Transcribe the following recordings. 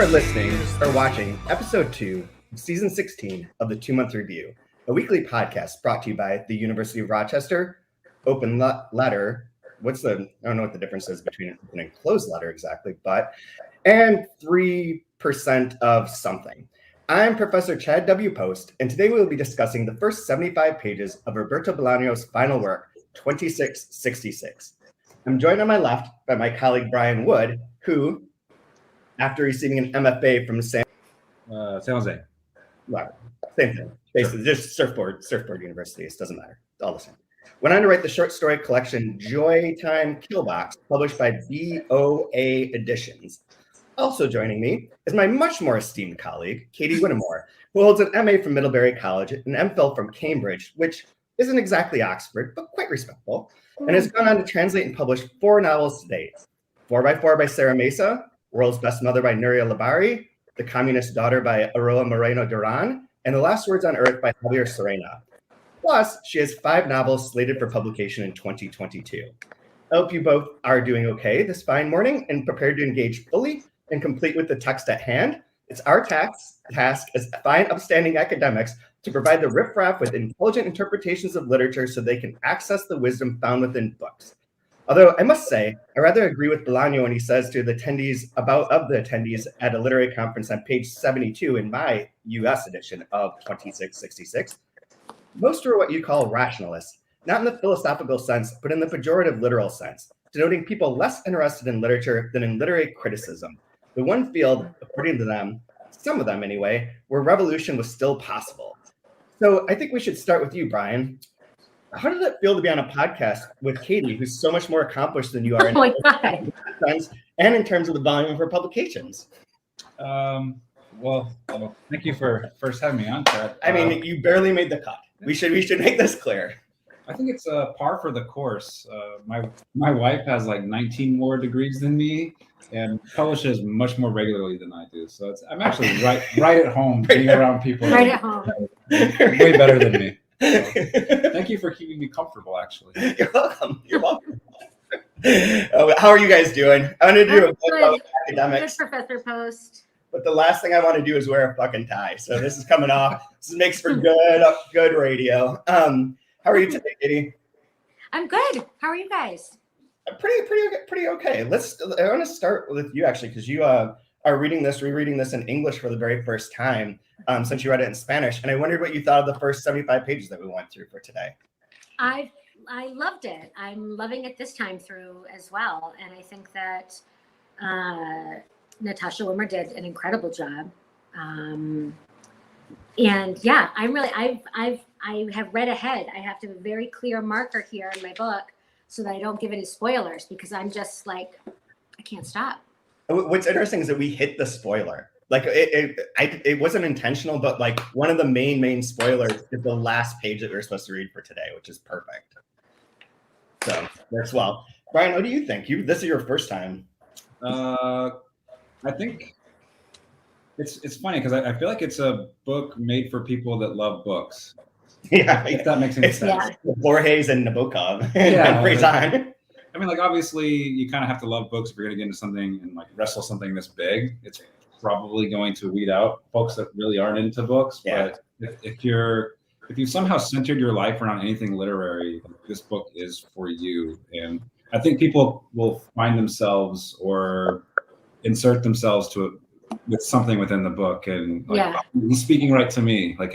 are listening or watching episode 2 of season 16 of the 2-Month Review, a weekly podcast brought to you by the University of Rochester, open letter. I don't know what the difference is between an open and closed letter exactly, and 3% of something. I'm Professor Chad W. Post, and today we will be discussing the first 75 pages of Roberto Bolaño's final work, 2666. I'm joined on my left by my colleague Brian Wood, who, after receiving an MFA from San Jose. Well, same thing. Basically, just surfboard university. It doesn't matter. It's all the same. Went on to write the short story collection Joy Time Killbox, published by BOA Editions. Also joining me is my much more esteemed colleague, Katie Whittemore, who holds an MA from Middlebury College, an MPhil from Cambridge, which isn't exactly Oxford, but quite respectable, and has gone on to translate and publish 4 novels to date. 4x4 by Sarah Mesa, World's Best Mother by Nuria Labari, The Communist Daughter by Aroa Moreno Duran, and The Last Words on Earth by Javier Serena. Plus, she has 5 novels slated for publication in 2022. I hope you both are doing okay this fine morning and prepared to engage fully and complete with the text at hand. It's our task as fine, upstanding academics to provide the riffraff with intelligent interpretations of literature so they can access the wisdom found within books. Although I must say, I rather agree with Bolaño when he says to the attendees at a literary conference on page 72 in my US edition of 2666, most are what you call rationalists, not in the philosophical sense, but in the pejorative literal sense, denoting people less interested in literature than in literary criticism. The one field, according to them, some of them anyway, where revolution was still possible. So I think we should start with you, Brian. How did it feel to be on a podcast with Katie, who's so much more accomplished than you are and in terms of the volume of her publications? Well, thank you for first having me on, Chad. I mean, you barely made the cut. We should make this clear. I think it's par for the course. My wife has like 19 more degrees than me and publishes much more regularly than I do. So I'm actually right at home being around people right at home. Way better than me. So, thank you for keeping me comfortable, actually. You're welcome. How are you guys doing? I'm going to do a book about academics. Good, Professor Post. But the last thing I want to do is wear a fucking tie. So this is coming off. This makes for good radio. How are you today, Katie? I'm good. How are you guys? Pretty okay. I want to start with you, actually, because you are rereading this in English for the very first time since you read it in Spanish. And I wondered what you thought of the first 75 pages that we went through for today. I loved it. I'm loving it this time through as well. And I think that Natasha Wimmer did an incredible job. And yeah, I have read ahead. I have to have a very clear marker here in my book so that I don't give any spoilers because I'm just like, I can't stop. What's interesting is that we hit the spoiler. Like it wasn't intentional, but like one of the main spoilers is the last page that we were supposed to read for today, which is perfect. So works well. Brian, what do you think? This is your first time. I think it's funny because I feel like it's a book made for people that love books. Yeah, if that makes any sense. Yeah. Borges and Nabokov and Fresán. I mean, like obviously, you kind of have to love books if you're going to get into something and like wrestle something this big. It's probably going to weed out folks that really aren't into books. Yeah. But if you somehow centered your life around anything literary, this book is for you. And I think people will find themselves or insert themselves with something within the book, and like, he's speaking right to me. Like,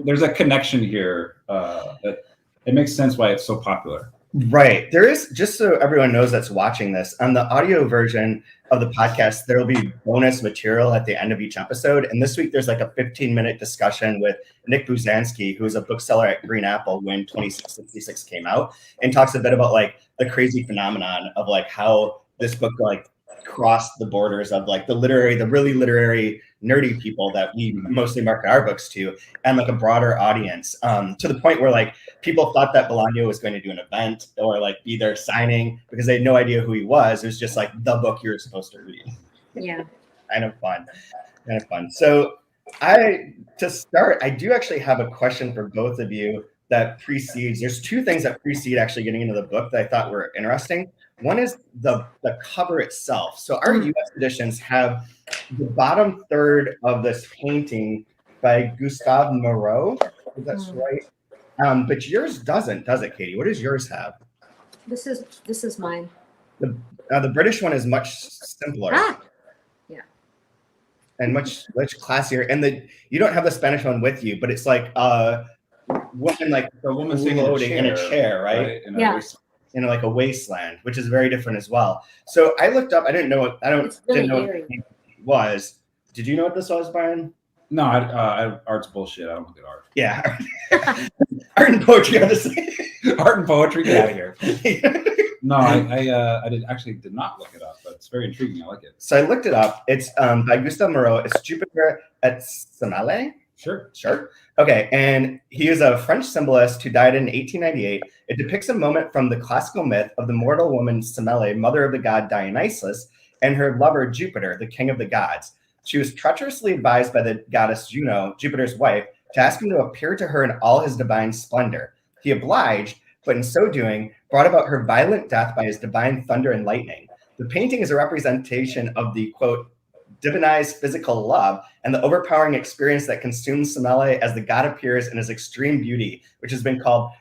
there's a connection here that it makes sense why it's so popular. Right. There is, just so everyone knows that's watching this, on the audio version of the podcast, there will be bonus material at the end of each episode. And this week, there's like a 15-minute discussion with Nick Buzansky, who is a bookseller at Green Apple when 2666 came out, and talks a bit about like the crazy phenomenon of like how this book like crossed the borders of like the really literary nerdy people that we mostly market our books to, and like a broader audience, to the point where like people thought that Bolaño was going to do an event or like be there signing because they had no idea who he was. It was just like the book you were supposed to read. Yeah. Kind of fun. So to start, I do actually have a question for both of you that precedes. There's two things that precede actually getting into the book that I thought were interesting. One is the cover itself. So our U.S. editions have the bottom third of this painting by Gustave Moreau. If that's right. But yours doesn't, does it, Katie? What does yours have? This is mine. The British one is much simpler. Yeah. And much classier. And you don't have the Spanish one with you, but it's like woman, like a woman floating in a chair, right? In like a wasteland, which is very different as well. So I looked up. I didn't know what it was. Did you know what this was, Brian? No, art's bullshit. I don't look at art. Yeah, art and poetry. Honestly, art and poetry. Get out of here. No, I did not look it up, but it's very intriguing. I like it. So I looked it up. It's by Gustave Moreau. It's Jupiter et Semele. Sure. Okay, and he is a French symbolist who died in 1898. It depicts a moment from the classical myth of the mortal woman Semele, mother of the god Dionysus, and her lover Jupiter, the king of the gods. She was treacherously advised by the goddess Juno, Jupiter's wife, to ask him to appear to her in all his divine splendor. He obliged, but in so doing, brought about her violent death by his divine thunder and lightning. The painting is a representation of the, quote, divinized physical love and the overpowering experience that consumes Semele as the god appears in his extreme beauty, which has been called,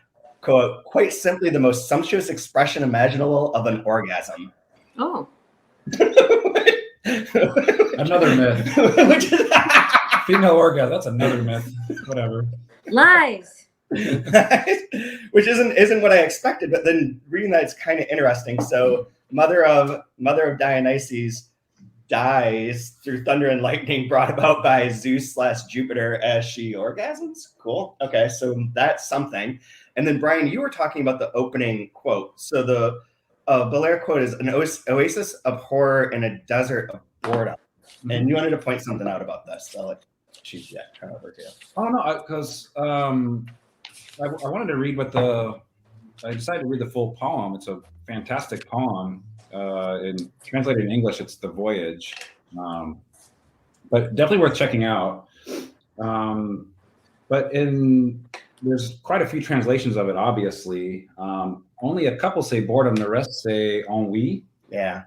quote, quite simply the most sumptuous expression imaginable of an orgasm. Oh. Another myth. Female orgasm, that's another myth. Whatever. Lies. Which isn't what I expected, but then reading that, it's kind of interesting. So mother of Dionysus dies through thunder and lightning brought about by Zeus/Jupiter as she orgasms. Cool. Okay, so that's something. And then Brian, you were talking about the opening quote. So the Baudelaire quote is an oasis of horror in a desert of boredom. And you wanted to point something out about this. So I'll let you turn over to you. Oh no, because I wanted to read I decided to read the full poem. It's a fantastic poem. Translated in English, it's The Voyage, but definitely worth checking out. But there's quite a few translations of it, obviously. Only a couple say boredom, the rest say ennui. Yeah.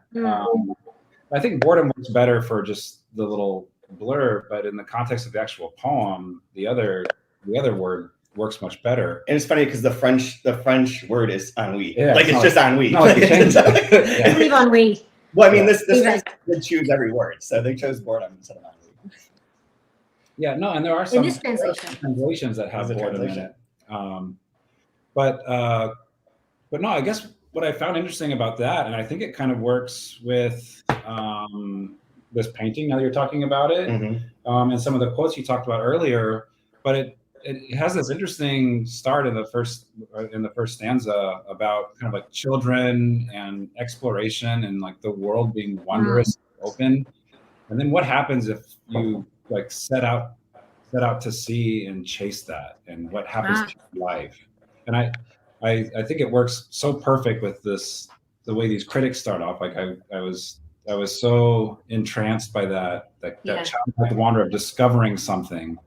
I think boredom works better for just the little blur, but in the context of the actual poem, the other word works much better. And it's funny because the French word is ennui. Yeah, it's just ennui. No, they changed it. I believe ennui. Well, I mean, this did choose every word, so they chose boredom instead of ennui. Yeah, no, and there are some in this translations that have boredom in it. But no, I guess what I found interesting about that, and I think it kind of works with this painting now that you're talking about it, and some of the quotes you talked about earlier, but it has this interesting start in the first stanza about kind of like children and exploration and like the world being wondrous, open, and then what happens if you like set out to sea and chase that, and what happens to your life. And I think it works so perfect with the way these critics start off. Like I was so entranced by that childlike wonder of discovering something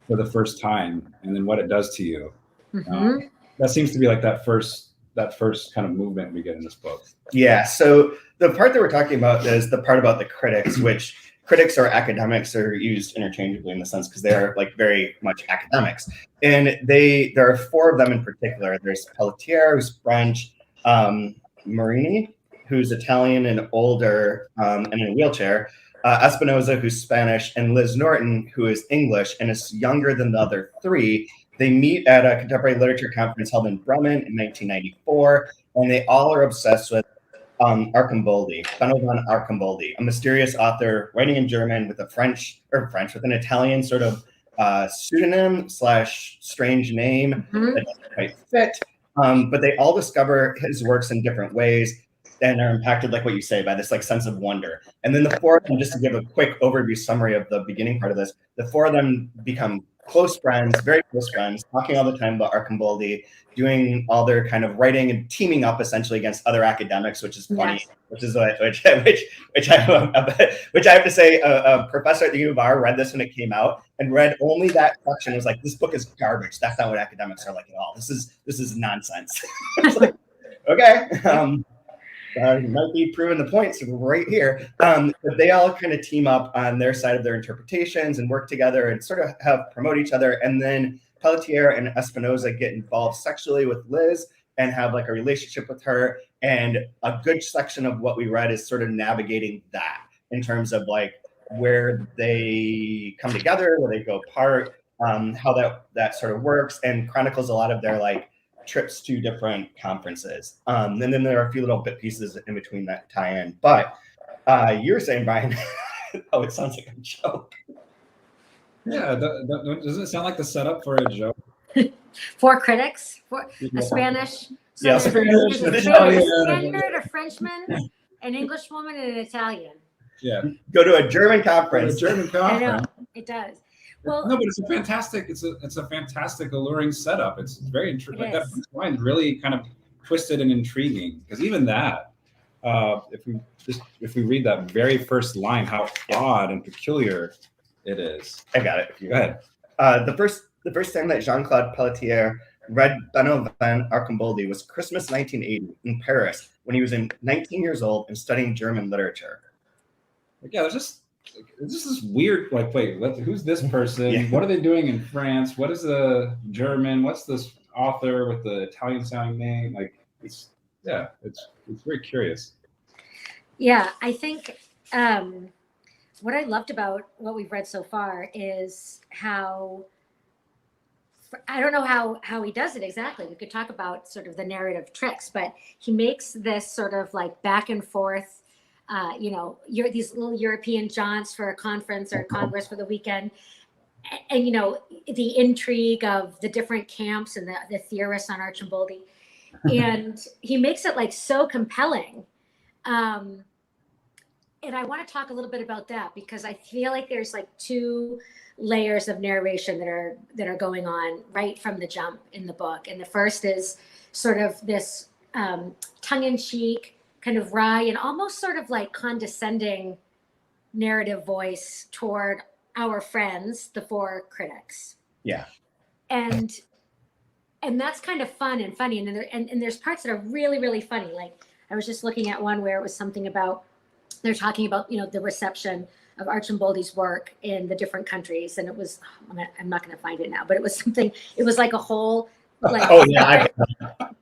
for the first time, and then what it does to you. That seems to be like that first kind of movement we get in this book. Yeah. So the part that we're talking about is the part about the critics, which critics or academics are used interchangeably in the sense because they're like very much academics. And there are four of them in particular. There's Pelletier, who's French, Marini, who's Italian and older and in a wheelchair, Espinosa, who's Spanish, and Liz Norton, who is English and is younger than the other three. They meet at a contemporary literature conference held in Bremen in 1994, and they all are obsessed with Arcamboldi, Benovan Arcamboldi, a mysterious author writing in German with with an Italian sort of pseudonym / strange name that doesn't quite fit. But they all discover his works in different ways and are impacted, like what you say, by this like sense of wonder. And then the four of them, just to give a quick overview summary of the beginning part of this, the four of them become close friends, very close friends, talking all the time about Arcamboldi, doing all their kind of writing and teaming up essentially against other academics, which is funny. Which I have to say, a professor at the U of R read this when it came out and read only that section. Was like, this book is garbage. That's not what academics are like at all. This is nonsense. It's like, okay. Might be proving the points right here. But they all kind of team up on their side of their interpretations and work together and sort of promote each other. And then Pelletier and Espinosa get involved sexually with Liz and have like a relationship with her. And a good section of what we read is sort of navigating that in terms of like where they come together, where they go apart, how that sort of works, and chronicles a lot of their like trips to different conferences. And then there are a few little bit pieces in between that tie in. But you were saying, Brian, oh, it sounds like a joke. Yeah, doesn't it sound like the setup for a joke? For critics, for a Spanish. So Yeah, there's a Italian. Spaniard, a Frenchman, an Englishwoman, and an Italian. Yeah. Go to a German conference. A German I know, conference. it does. Well, No, but it's a fantastic, alluring setup. It's very interesting. Like that line really kind of twisted and intriguing, because even that, if we read that very first line, how odd and peculiar it is. I got it. Go ahead. The first time that Jean-Claude Pelletier read Benoît van Archambault was Christmas 1980 in Paris when he was 19 years old and studying German literature. Yeah, there's just this weird, like, wait, who's this person? Yeah. What are they doing in France? What is the German? What's this author with the Italian sounding name? Like, it's very curious. yeah, I think what I loved about what we've read so far is how, I don't know how he does it exactly. We could talk about sort of the narrative tricks, but he makes this sort of like back and forth, these little European jaunts for a conference or a congress for the weekend. And, the intrigue of the different camps and the theorists on Archambault. And he makes it like so compelling. And I want to talk a little bit about that, because I feel like there's like two layers of narration that are going on right from the jump in the book. And the first is sort of this tongue-in-cheek, kind of wry and almost sort of like condescending narrative voice toward our friends, the four critics. Yeah. And that's kind of fun and funny. And there's parts that are really, really funny. Like I was just looking at one where it was something about, they're talking about, the reception of Archambault's work in the different countries. And it was, I'm not going to find it now, but it was something, it was like a whole like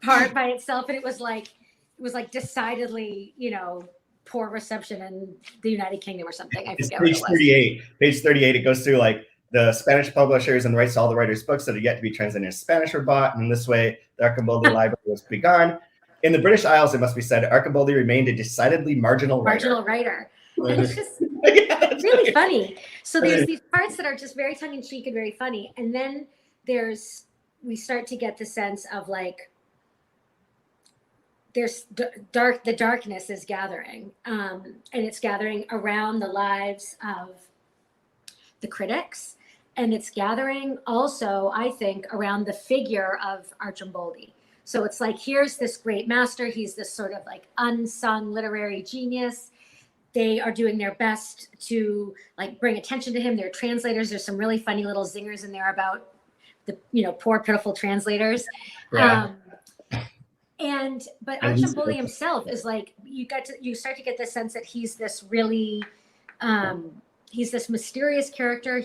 part by itself. And it was like decidedly, poor reception in the United Kingdom or something. I forget what it was. Page 38, it goes through like the Spanish publishers and the rights to all the writers' books that are yet to be translated into Spanish were bought. And in this way, the Archambault Library was begun. In the British Isles, it must be said, Archambault remained a decidedly marginal writer. And it's just really funny. So there's these parts that are just very tongue-in-cheek and very funny. And then we start to get the sense of like, there's the darkness is gathering, and it's gathering around the lives of the critics, and it's gathering also, I think, around the figure of Archambault. So it's like, here's this great master. He's this sort of like unsung literary genius. They are doing their best to like bring attention to him. They're translators. There's some really funny little zingers in there about the poor pitiful translators. Yeah. But Archambault himself is like, you start to get the sense that he's this really, he's this mysterious character.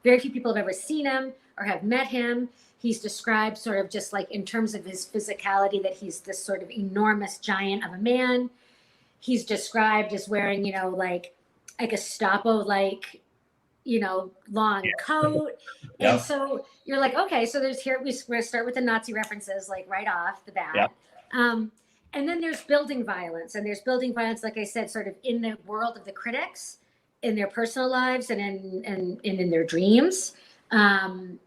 Very few people have ever seen him or have met him. He's described sort of just like in terms of his physicality, that he's this sort of enormous giant of a man. He's described as wearing, like a Gestapo, like, long coat. Yep. And so you're like, okay, so we're going to start with the Nazi references, like right off the bat. Yep. And then there's building violence. And there's building violence, like I said, sort of in the world of the critics, in their personal lives and in their dreams. And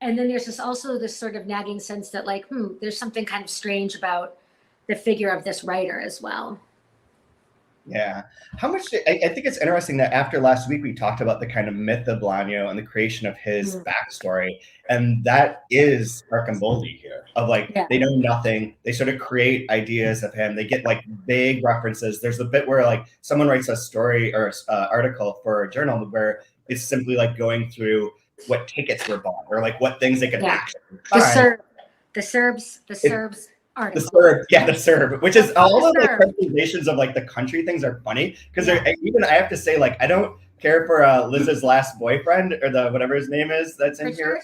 then there's also this sort of nagging sense that like, there's something kind of strange about the figure of this writer as well. Yeah. How much, I think it's interesting that after last week, we talked about the kind of myth of Bolaño and the creation of his backstory. And that is Archambault here, of like, they know nothing. They sort of create ideas of him. They get like vague references. There's a bit where like someone writes a story or article for a journal where is simply like going through what tickets were bought or like what things they could actually The find. Serbs The article. the Serb, which is all The of the Serb. presentations of like the country things are funny because even I have to say, like, I don't care for Liz's last boyfriend or the whatever his name is that's in here.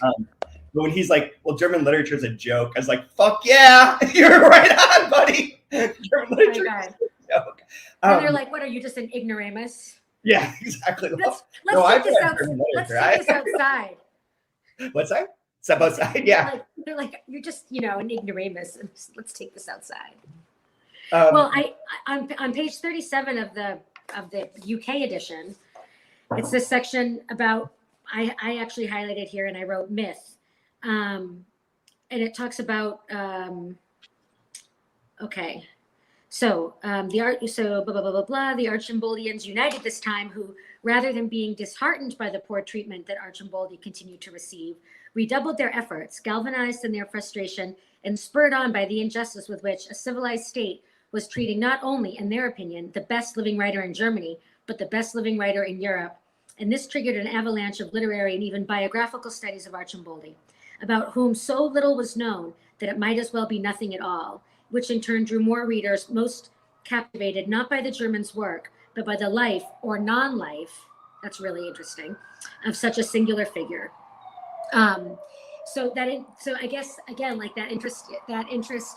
But when he's like, well, German literature is a joke, I was like, fuck yeah, you're right on, buddy. German literature is a joke. And they're like, what are you, just an ignoramus? Yeah, exactly. Let's take this outside. What's that? Step outside, yeah. They're like, you're just, an ignoramus. Let's take this outside. Well, on page 37 of the UK edition, it's this section about, I actually highlighted here and I wrote myth. And it talks about, the Archimboldians united this time, who, rather than being disheartened by the poor treatment that Archimboldi continued to receive, redoubled their efforts, galvanized in their frustration, and spurred on by the injustice with which a civilized state was treating not only, in their opinion, the best living writer in Germany, but the best living writer in Europe. And this triggered an avalanche of literary and even biographical studies of Archimboldi, about whom so little was known that it might as well be nothing at all, which in turn drew more readers, most captivated not by the German's work, but by the life or non-life, that's really interesting, of such a singular figure. So I guess, again, like that interest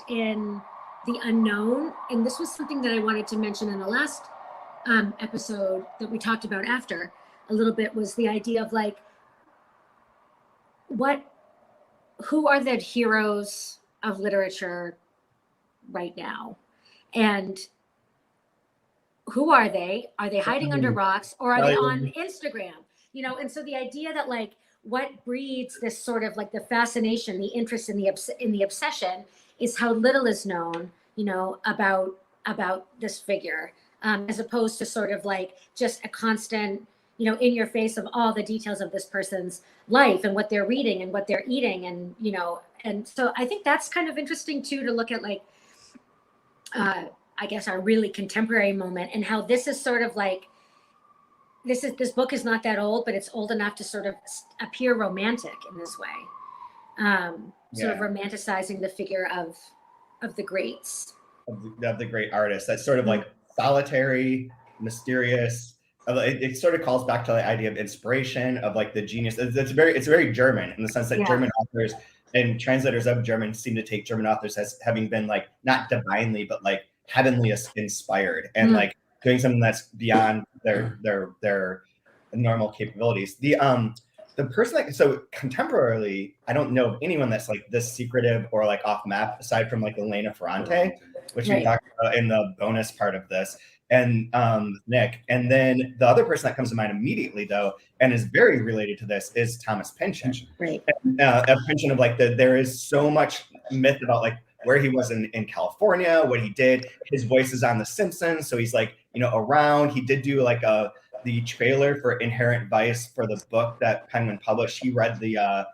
in the unknown, and this was something that I wanted to mention in the last episode that we talked about after a little bit, was the idea of like, who are the heroes of literature right now? And who are they? Are they hiding under rocks, or are they on Instagram? And so the idea that like what breeds this sort of like the fascination, the interest in the obsession is how little is known, about this figure, as opposed to sort of like just a constant, in your face of all the details of this person's life and what they're reading and what they're eating. And, and so I think that's kind of interesting too, to look at like, I guess our really contemporary moment, and how this is sort of like, this book is not that old, but it's old enough to sort of appear romantic in this way. Sort of romanticizing the figure of the greats. Of the great artists. That's sort of like solitary, mysterious. It sort of calls back to the idea of inspiration, of like the genius. It's very German in the sense that German authors and translators of German seem to take German authors as having been like not divinely, but like heavenly inspired, and like doing something that's beyond their normal capabilities. The person that, so contemporarily, I don't know of anyone that's like this secretive or like off map, aside from like Elena Ferrante, which we talked about in the bonus part of this, and Nick. And then the other person that comes to mind immediately, though, and is very related to this, is Thomas Pynchon. Right. A Pynchon of like there is so much myth about like where he was in California, what he did. His voice is on The Simpsons, so he's like, around. He did do like the trailer for Inherent Vice for the book that Penguin published. He read the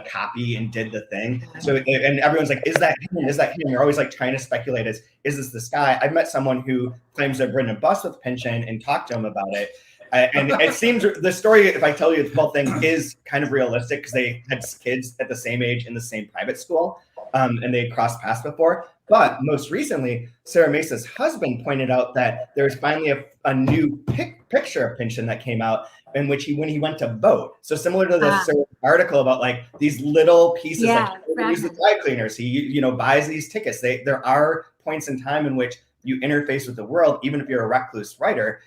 copy and did the thing. So, and everyone's like, is that him? Is that him? You're always like trying to speculate, is this guy? I've met someone who claims to have ridden a bus with Pynchon and talked to him about it. And it seems the story, if I tell you the whole thing, is kind of realistic, because they had kids at the same age in the same private school, and they had crossed paths before. But most recently, Sarah Mesa's husband pointed out that there's finally a new picture of Pynchon that came out, in which when he went to vote. So similar to the article about like these little pieces, like he uses dry cleaners, he buys these tickets. There are points in time in which you interface with the world, even if you're a recluse writer.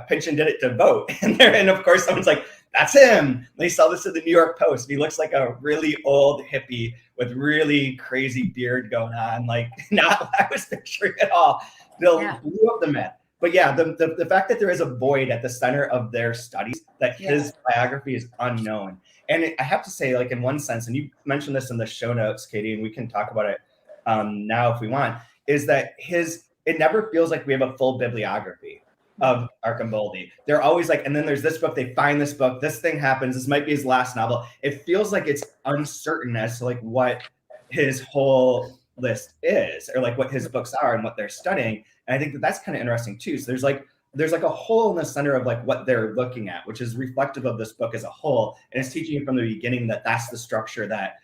Pynchon did it to vote, and of course someone's like, that's him. They saw this at the New York Post. He looks like a really old hippie with really crazy beard going on, like not what I was picturing at all. They'll blew up the myth. But yeah, the fact that there is a void at the center of their studies, that his biography is unknown. And I have to say, like in one sense, and you mentioned this in the show notes, Katie, and we can talk about it now if we want, is that it never feels like we have a full bibliography of Archimboldi. They're always like, and then there's this book, they find this book, this thing happens, this might be his last novel. It feels like it's uncertain as to like what his whole list is, or like what his books are and what they're studying. And I think that's kind of interesting too. So there's like there's like a hole in the center of like what they're looking at, which is reflective of this book as a whole. And it's teaching you from the beginning that that's the structure that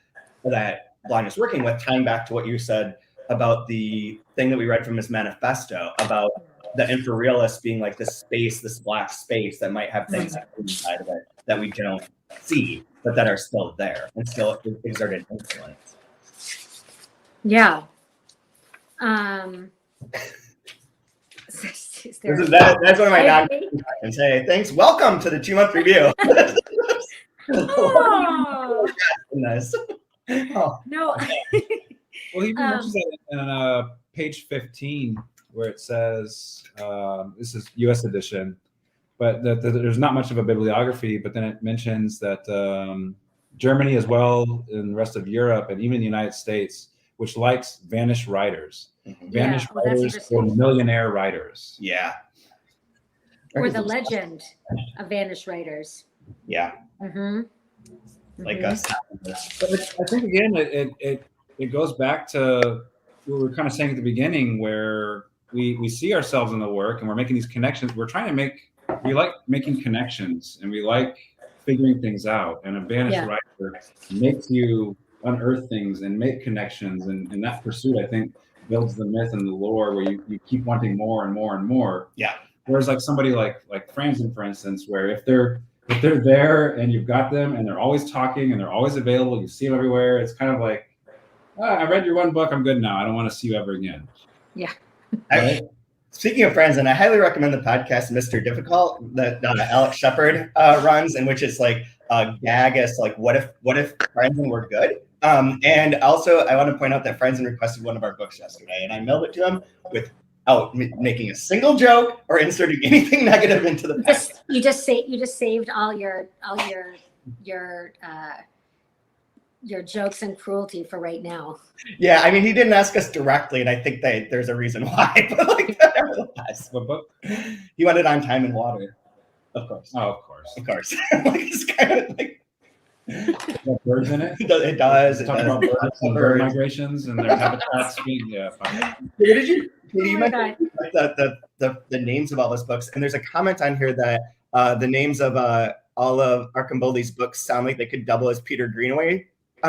Blind is working with, tying back to what you said about the thing that we read from his manifesto about the infrarealist being like this space, this black space that might have things inside of it that we don't see, but that are still there and still exert an influence. Yeah. That's one of my non-questions. Hey, thanks. Welcome to the 2-month review. Oh. Nice. Oh. No. Well, he mentions that in page 15, where it says, this is U.S. edition, but there's not much of a bibliography, but then it mentions that Germany as well, and the rest of Europe, and even the United States, which likes vanished writers. Mm-hmm. Vanished writers or millionaire writers. Yeah. Or the legend of vanished writers. Yeah. Mm-hmm. Like us. But I think, again, it goes back to what we were kind of saying at the beginning, where we see ourselves in the work and we're making these connections. We like making connections and we like figuring things out. And a vanished writer makes you unearth things and make connections. And that pursuit, I think, builds the myth and the lore where you keep wanting more and more and more. Yeah. Whereas like somebody like Franzen, for instance, where if they're there and you've got them and they're always talking and they're always available, you see them everywhere, it's kind of like, I read your one book, I'm good now. I don't want to see you ever again. Yeah. Right? Speaking of Franzen, I highly recommend the podcast Mr. Difficult that Alex Shepard runs, in which it's like a gag as to like what if Franzen were good. And also I want to point out that Franzen requested one of our books yesterday, and I mailed it to him without making a single joke or inserting anything negative into the packet. You just saved all your jokes and cruelty for right now. Yeah, I mean, he didn't ask us directly, and I think that there's a reason why. But like, nevertheless, What book? He wanted On Time and Water, of course. Oh, of course. Of course. Like, it's kind of like Birds in it. It does. Talk about birds and bird migrations and their habitats being Did you Oh mention the names of all those books? And there's a comment on here that the names of all of Archamboldi's books sound like they could double as Peter Greenaway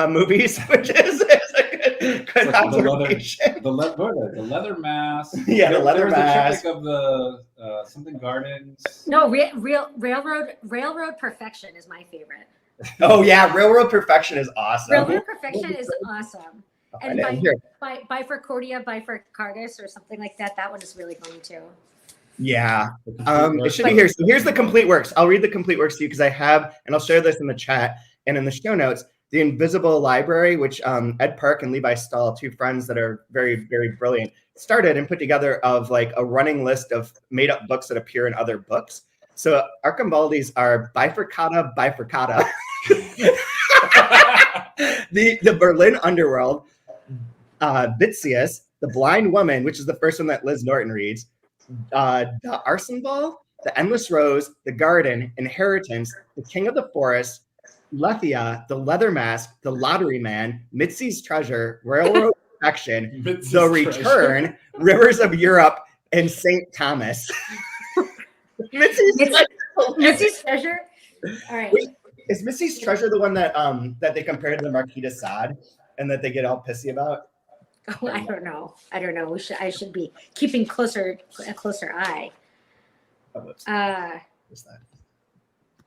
movies, which is a good observation. The leather mask. Yeah, the leather mask. The of the something gardens. No, Railroad Perfection is my favorite. Oh yeah, Railroad Perfection is awesome. Railroad Perfection is awesome. And Bifurcatia Bifurcatus or something like that. That one is really fun too. Yeah. It should be here. So here's the complete works. I'll read the complete works to you because I have, and I'll share this in the chat and in the show notes. The Invisible Library, which Ed Park and Levi Stahl, two friends that are very, very brilliant, started and put together of like a running list of made up books that appear in other books. So Archamboldi's are Bifurcata. the Berlin Underworld, Bitzius, The Blind Woman, which is the first one that Liz Norton reads, the Arson Ball, The Endless Rose, The Garden, Inheritance, The King of the Forest, Lethia, The Leather Mask, The Lottery Man, Mitzi's Treasure, Railroad Perfection, The Return, Rivers of Europe, and St. Thomas. Mitzi's Treasure? All right. Is Missy's Treasure the one that they compared to the Marquis de Sade and that they get all pissy about? Oh, I don't know. I should be keeping a closer eye. What's that?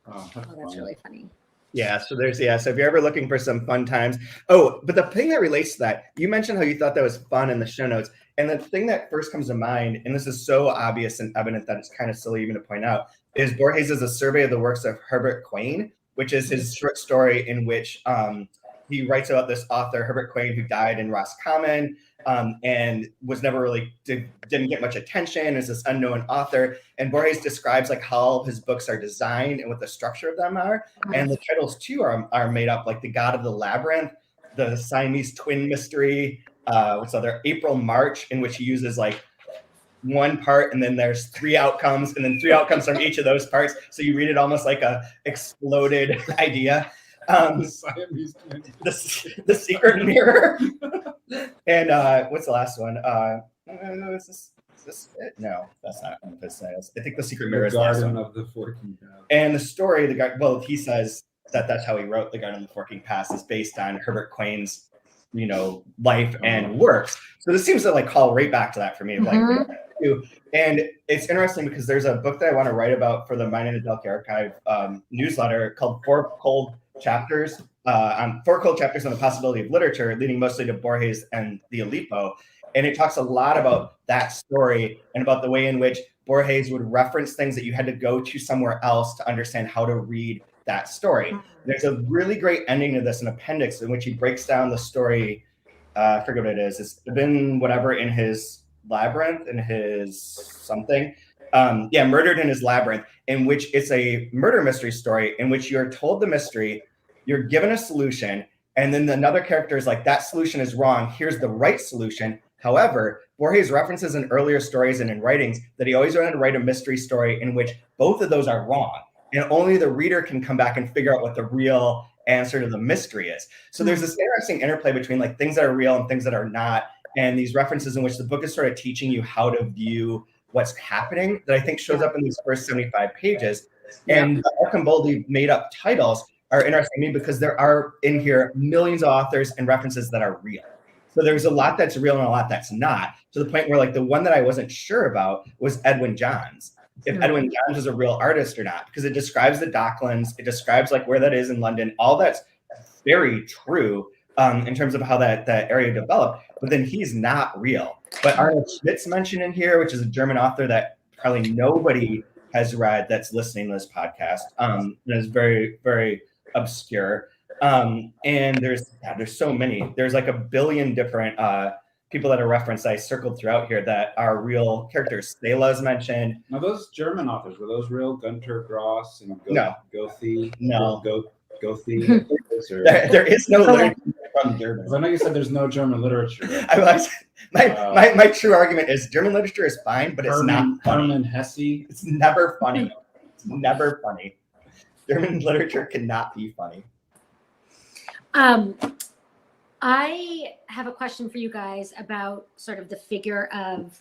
Oh, that's really funny. Yeah, so so if you're ever looking for some fun times. Oh, but the thing that relates to that, you mentioned how you thought that was fun in the show notes. And the thing that first comes to mind, and this is so obvious and evident that it's kind of silly even to point out, is Borges' A Survey of the Works of Herbert Quain, which is his short story in which he writes about this author, Herbert Quain, who died in Roscommon and was never really, didn't get much attention as this unknown author. And Borges describes like how all of his books are designed and what the structure of them are. And the titles too are made up, like The God of the Labyrinth, The Siamese Twin Mystery, what's other, April March, in which he uses like one part and then there's 3 outcomes and then 3 outcomes from each of those parts. So you read it almost like a exploded idea. The Secret Mirror. And what's the last one? this it? No, that's not Olympus. I think The Secret Mirror The is the last Garden one. of the Forking Path. And the story, he says that that's how he wrote The Garden of the Forking Path is based on Herbert Quain's, life and works. So this seems to like call right back to that for me. Mhm. And it's interesting because there's a book that I want to write about for the Mine and Adelke Archive newsletter called Four Cold Chapters on the Possibility of Literature, leading mostly to Borges and the Aleppo. And it talks a lot about that story and about the way in which Borges would reference things that you had to go to somewhere else to understand how to read that story. There's a really great ending to this, an appendix in which he breaks down the story. I forget what it is. It's been whatever in his labyrinth, in his something. Murdered in his labyrinth, in which it's a murder mystery story in which you're told the mystery, you're given a solution, and then another character is like, that solution is wrong. Here's the right solution. However, Borges references in earlier stories and in writings that he always wanted to write a mystery story in which both of those are wrong. And only the reader can come back and figure out what the real answer to the mystery is. So there's this interesting interplay between like things that are real and things that are not. And these references in which the book is sort of teaching you how to view what's happening that I think shows up in these first 75 pages. And the Archamboldi made up titles are interesting to me because there are in here millions of authors and references that are real. So there's a lot that's real and a lot that's not, to the point where like the one that I wasn't sure about was Edwin Johns. If Edwin Johns was a real artist or not, because it describes the Docklands, it describes like where that is in London, all that's very true in terms of how that area developed, but then he's not real. But Arnold Schmitt's mentioned in here, which is a German author that probably nobody has read that's listening to this podcast. And is very, very obscure. And there's so many. There's like a billion different people that are referenced I circled throughout here that are real characters. Stela's mentioned. Now, those German authors, were those real? Gunter Grass and Goethe? No. Goethe? There is no literature from German. I know you said there's no German literature. My true argument is German literature is fine, but it's not funny. Hermann Hesse? It's never funny. It's never funny. German literature cannot be funny. I have a question for you guys about sort of the figure of,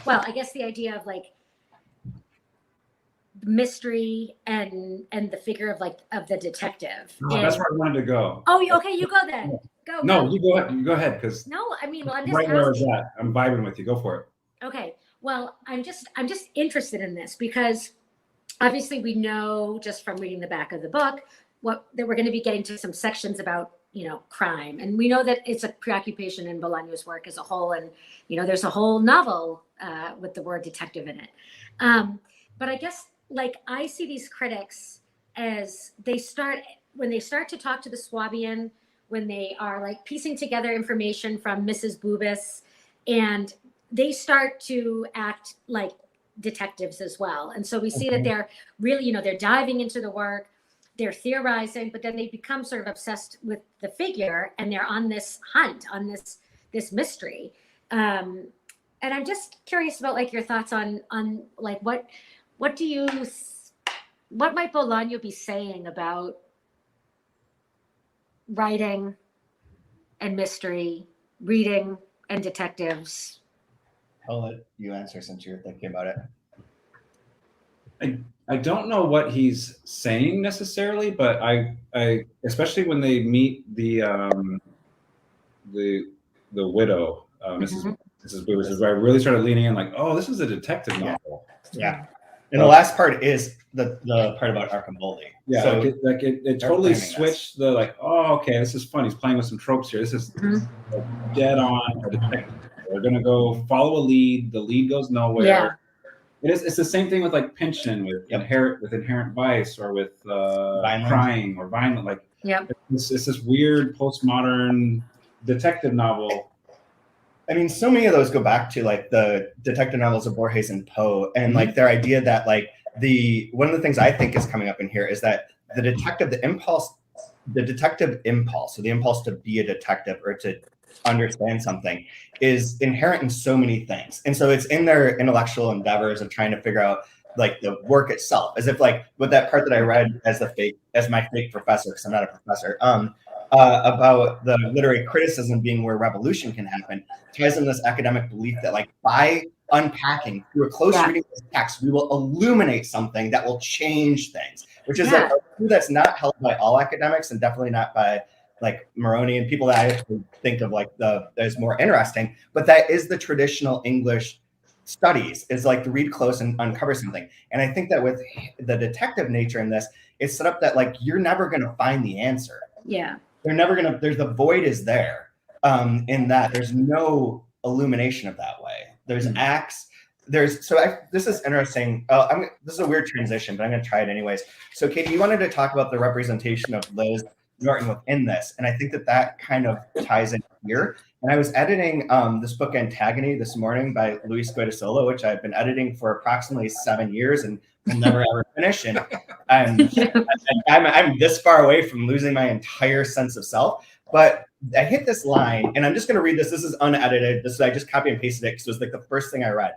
well, I guess the idea of like mystery and the figure of like of the detective. That's where I wanted to go. Oh, okay, you go then. Go. No, you go ahead. You go ahead, because no, I mean, well, I'm just right where I was asking. at. I'm vibing with you. Go for it. Okay. Well, I'm just interested in this because obviously we know just from reading the back of the book that we're going to be getting to some sections about crime, and we know that it's a preoccupation in Bolaño's work as a whole, and there's a whole novel with the word detective in it. But I guess like I see these critics as when they start to talk to the Swabian, when they are like piecing together information from Mrs. Bubis, and they start to act like detectives as well. And so we see that they're really, they're diving into the work, they're theorizing, but then they become sort of obsessed with the figure, and they're on this hunt, on this mystery. And I'm just curious about like your thoughts on like what might Bolaño be saying about writing and mystery, reading and detectives? I'll let you answer since you're thinking about it. I don't know what he's saying necessarily, but I especially when they meet the widow, Mrs. Bubis, is where I really started leaning in, like, oh, this is a detective novel. Yeah. And the last part is the part about Archamboldi. Yeah, so it totally switched the like, oh, okay, this is fun. He's playing with some tropes here. This is dead on a detective. We're gonna go follow a lead. The lead goes nowhere. Yeah. It's the same thing with like Pynchon, with Inherent Vice, or with Crying or Violent. Like, it's this weird postmodern detective novel. I mean, so many of those go back to like the detective novels of Borges and Poe, and like their idea that like one of the things I think is coming up in here is that the detective impulse, so the impulse to be a detective or to understand something, is inherent in so many things. And so it's in their intellectual endeavors of trying to figure out like the work itself, as if like with that part that I read as my fake professor, because I'm not a professor, about the literary criticism being where revolution can happen, ties in this academic belief that like by unpacking through a close reading of the text, we will illuminate something that will change things, which is a view that's not held by all academics and definitely not by like Moroni and people that I actually think of like that is more interesting, but that is the traditional English studies, is like to read close and uncover something. And I think that with the detective nature in this, it's set up that like you're never going to find the answer. Yeah. They're never going to, there's the void is there in that there's no illumination of that way. There's acts. This is interesting. This is a weird transition, but I'm going to try it anyways. So Katie, you wanted to talk about the representation of Liz Norton within this. And I think that kind of ties in here. And I was editing this book Antagony this morning by Luis Guidasolo, which I've been editing for approximately 7 years and will never ever finish. And I'm this far away from losing my entire sense of self. But I hit this line, and I'm just going to read this. This is unedited. I just copy and pasted it because it was like the first thing I read.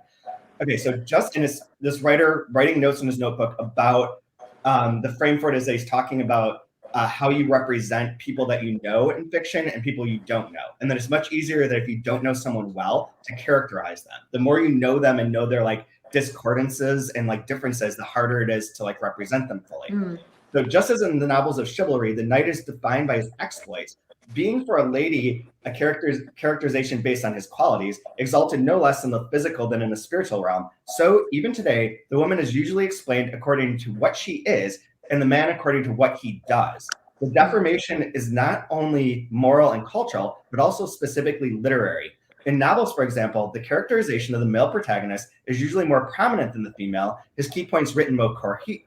Okay, so just in this writer writing notes in his notebook about the frame for it is that he's talking about how you represent people that you know in fiction and people you don't know. And then it's much easier that if you don't know someone well to characterize them. The more you know them and know their like discordances and like differences, the harder it is to like represent them fully. So just as in the novels of chivalry, the knight is defined by his exploits. Being for a lady a characterization based on his qualities, exalted no less in the physical than in the spiritual realm. So even today, the woman is usually explained according to what she is, and the man according to what he does. The deformation is not only moral and cultural, but also specifically literary. In novels, for example, the characterization of the male protagonist is usually more prominent than the female, his key points written more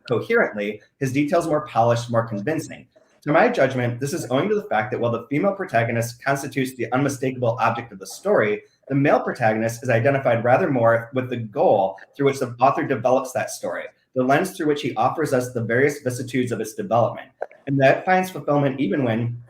coherently, his details more polished, more convincing. To my judgment, this is owing to the fact that while the female protagonist constitutes the unmistakable object of the story, the male protagonist is identified rather more with the goal through which the author develops that story, the lens through which he offers us the various vicissitudes of its development. And that finds fulfillment even when,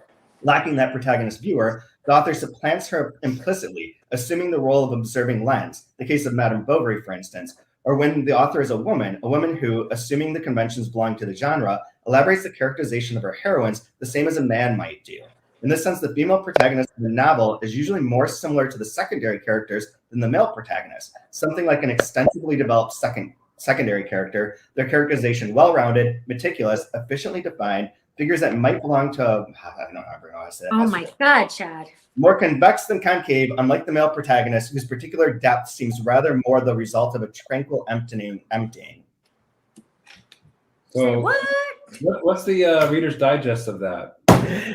lacking that protagonist viewer, the author supplants her implicitly, assuming the role of observing lens, the case of Madame Bovary, for instance, or when the author is a woman who, assuming the conventions belong to the genre, elaborates the characterization of her heroines the same as a man might do. In this sense, the female protagonist of the novel is usually more similar to the secondary characters than the male protagonist, something like an extensively developed secondary character, their characterization well-rounded, meticulous, efficiently defined, figures that might belong to, I don't ever know how to say that. Oh my God, Chad. More convex than concave, unlike the male protagonist, whose particular depth seems rather more the result of a tranquil emptying. So What? what's the Reader's Digest of that?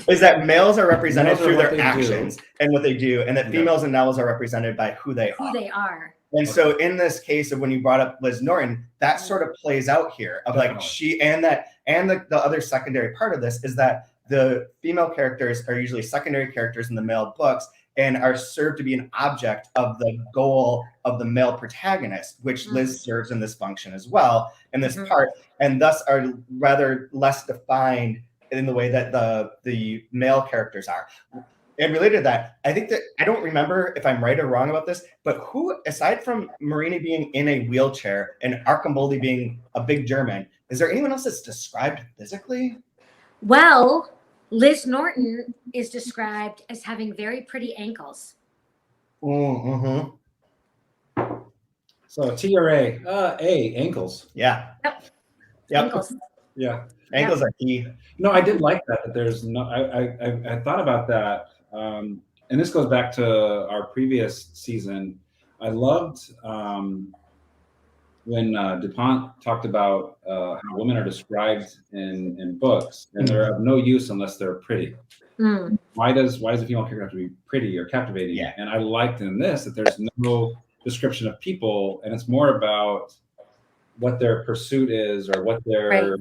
Is that males are represented Males are through what their they actions and what they do, and that females in novels are represented by who they Who are. they are. And so in this case of when you brought up Liz Norton, that sort of plays out here of like she and the other secondary part of this is that the female characters are usually secondary characters in the male books and are served to be an object of the goal of the male protagonist, which Liz serves in this function as well in this part, and thus are rather less defined in the way that the male characters are. And related to that, I think that I don't remember if I'm right or wrong about this, but who, aside from Marini being in a wheelchair and Arcamboldi being a big German, is there anyone else that's described physically? Well, Liz Norton is described as having very pretty ankles. Mm-hmm. So TRA, ankles. Yeah. Yep. Ankles. Yeah. Ankles are key. No, I did like that there's no, I thought about that. And this goes back to our previous season. I loved when DuPont talked about how women are described in books, and they're of no use unless they're pretty. Why does a female character have to be pretty or captivating? Yeah. And I liked in this that there's no description of people, and it's more about what their pursuit is or what their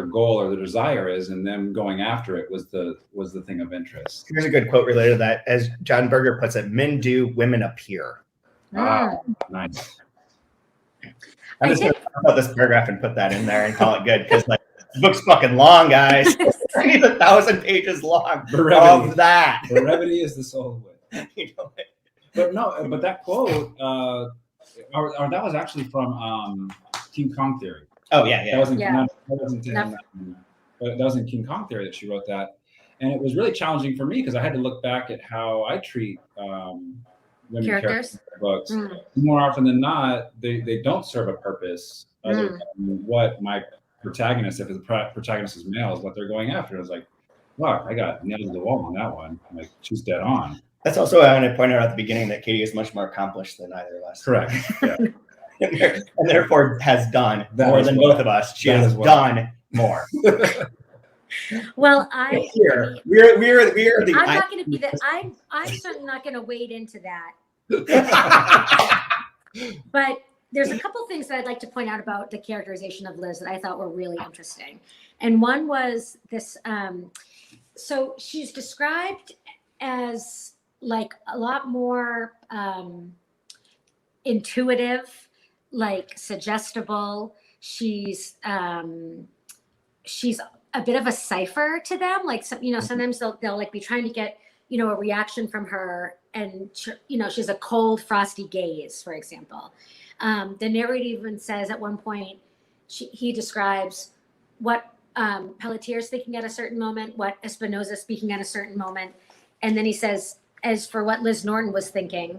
goal or their desire is, and them going after it was the thing of interest. Here's a good quote related to that. As John Berger puts it, men do, women appear. Wow, nice. I'm just going to talk about this paragraph and put that in there and call it good because like the book's fucking long, guys. It's 1,000 pages long of that. Brevity is the soul of wit. You know, but that quote, or that was actually from King Kong Theory. Oh yeah. That was in King Kong Theory that she wrote that, and it was really challenging for me because I had to look back at how I treat women characters books, more often than not, they don't serve a purpose other than what my protagonist, if the protagonist is male, is what they're going after. It's like, wow, I got nailed to the wall on that one. I'm like, she's dead on. That's also why I want to point out at the beginning that Katie is much more accomplished than either of us. Correct. Yeah. and therefore has done That more as than well. both of us. She That has as well. done more. Well, Here, we're the. I'm not going to be that. I'm certainly not going to wade into that. But there's a couple things that I'd like to point out about the characterization of Liz that I thought were really interesting. And one was this. So she's described as like a lot more intuitive, like suggestible. She's a bit of a cipher to them. Like sometimes they'll like be trying to get a reaction from her, and she's a cold, frosty gaze, for example. The narrator even says at one point he describes what Pelletier's thinking at a certain moment, what Espinosa's speaking at a certain moment, and then he says, as for what Liz Norton was thinking,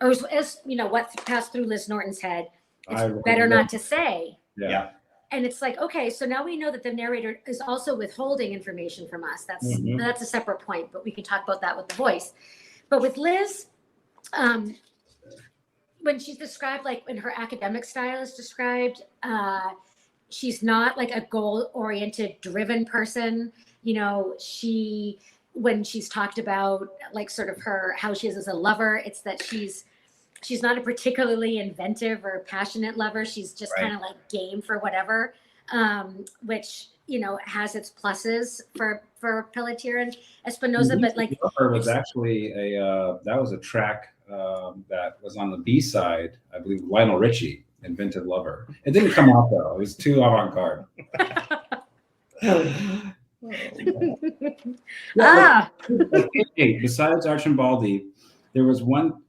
or as what passed through Liz Norton's head, it's better not to say. Yeah. And it's like, okay, so now we know that the narrator is also withholding information from us. That's a separate point, but we can talk about that with the voice. But with Liz, when she's described, like when her academic style is described, she's not like a goal-oriented, driven person. When she's talked about like sort of how she is as a lover, it's that she's not a particularly inventive or passionate lover. She's just kind of like game for whatever, which has its pluses for Pelletier and Espinosa. But like, was actually that was a track that was on the B side. I believe Lionel Richie invented Lover. It didn't come out though. It was too avant-garde. Besides Archambaldi, there was one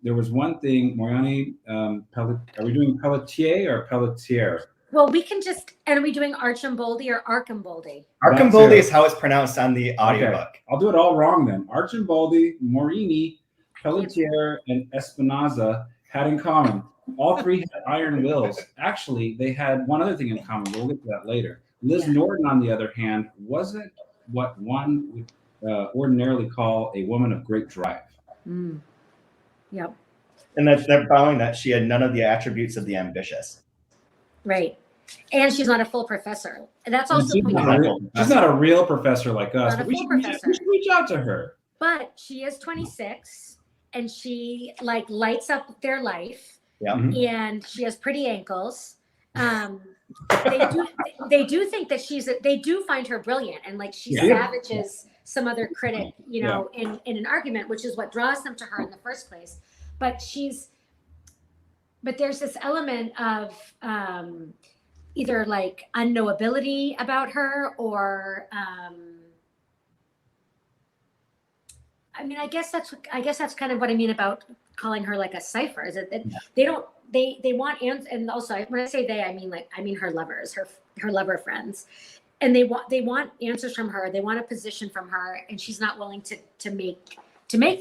thing. Moriani, are we doing Pelletier or Pelletier? Well, we can just. And are we doing Archambaldi or Archambaldi? Archambaldi is how it's pronounced on the audiobook. Okay. I'll do it all wrong then. Archambaldi, Morini, Pelletier, and Espinosa had in common. All three had iron wills. Actually, they had one other thing in common. We'll get to that later. Liz Norton, on the other hand, wasn't what one would ordinarily call a woman of great drive. Yep. And they're following that she had none of the attributes of the ambitious. Right. And she's not a full professor. And that's also she's not a real professor like us. But we should reach out to her. But she is 26 and she like lights up their life. Yeah. And she has pretty ankles. They do think that they do find her brilliant, and like she savages some other critic, in an argument, which is what draws them to her in the first place. But there's this element of either like unknowability about her, or I guess that's kind of what I mean about calling her like a cipher. Is that they want answers, and also when I say they, I mean her lovers, her lover friends, and they want answers from her. They want a position from her, and she's not willing to make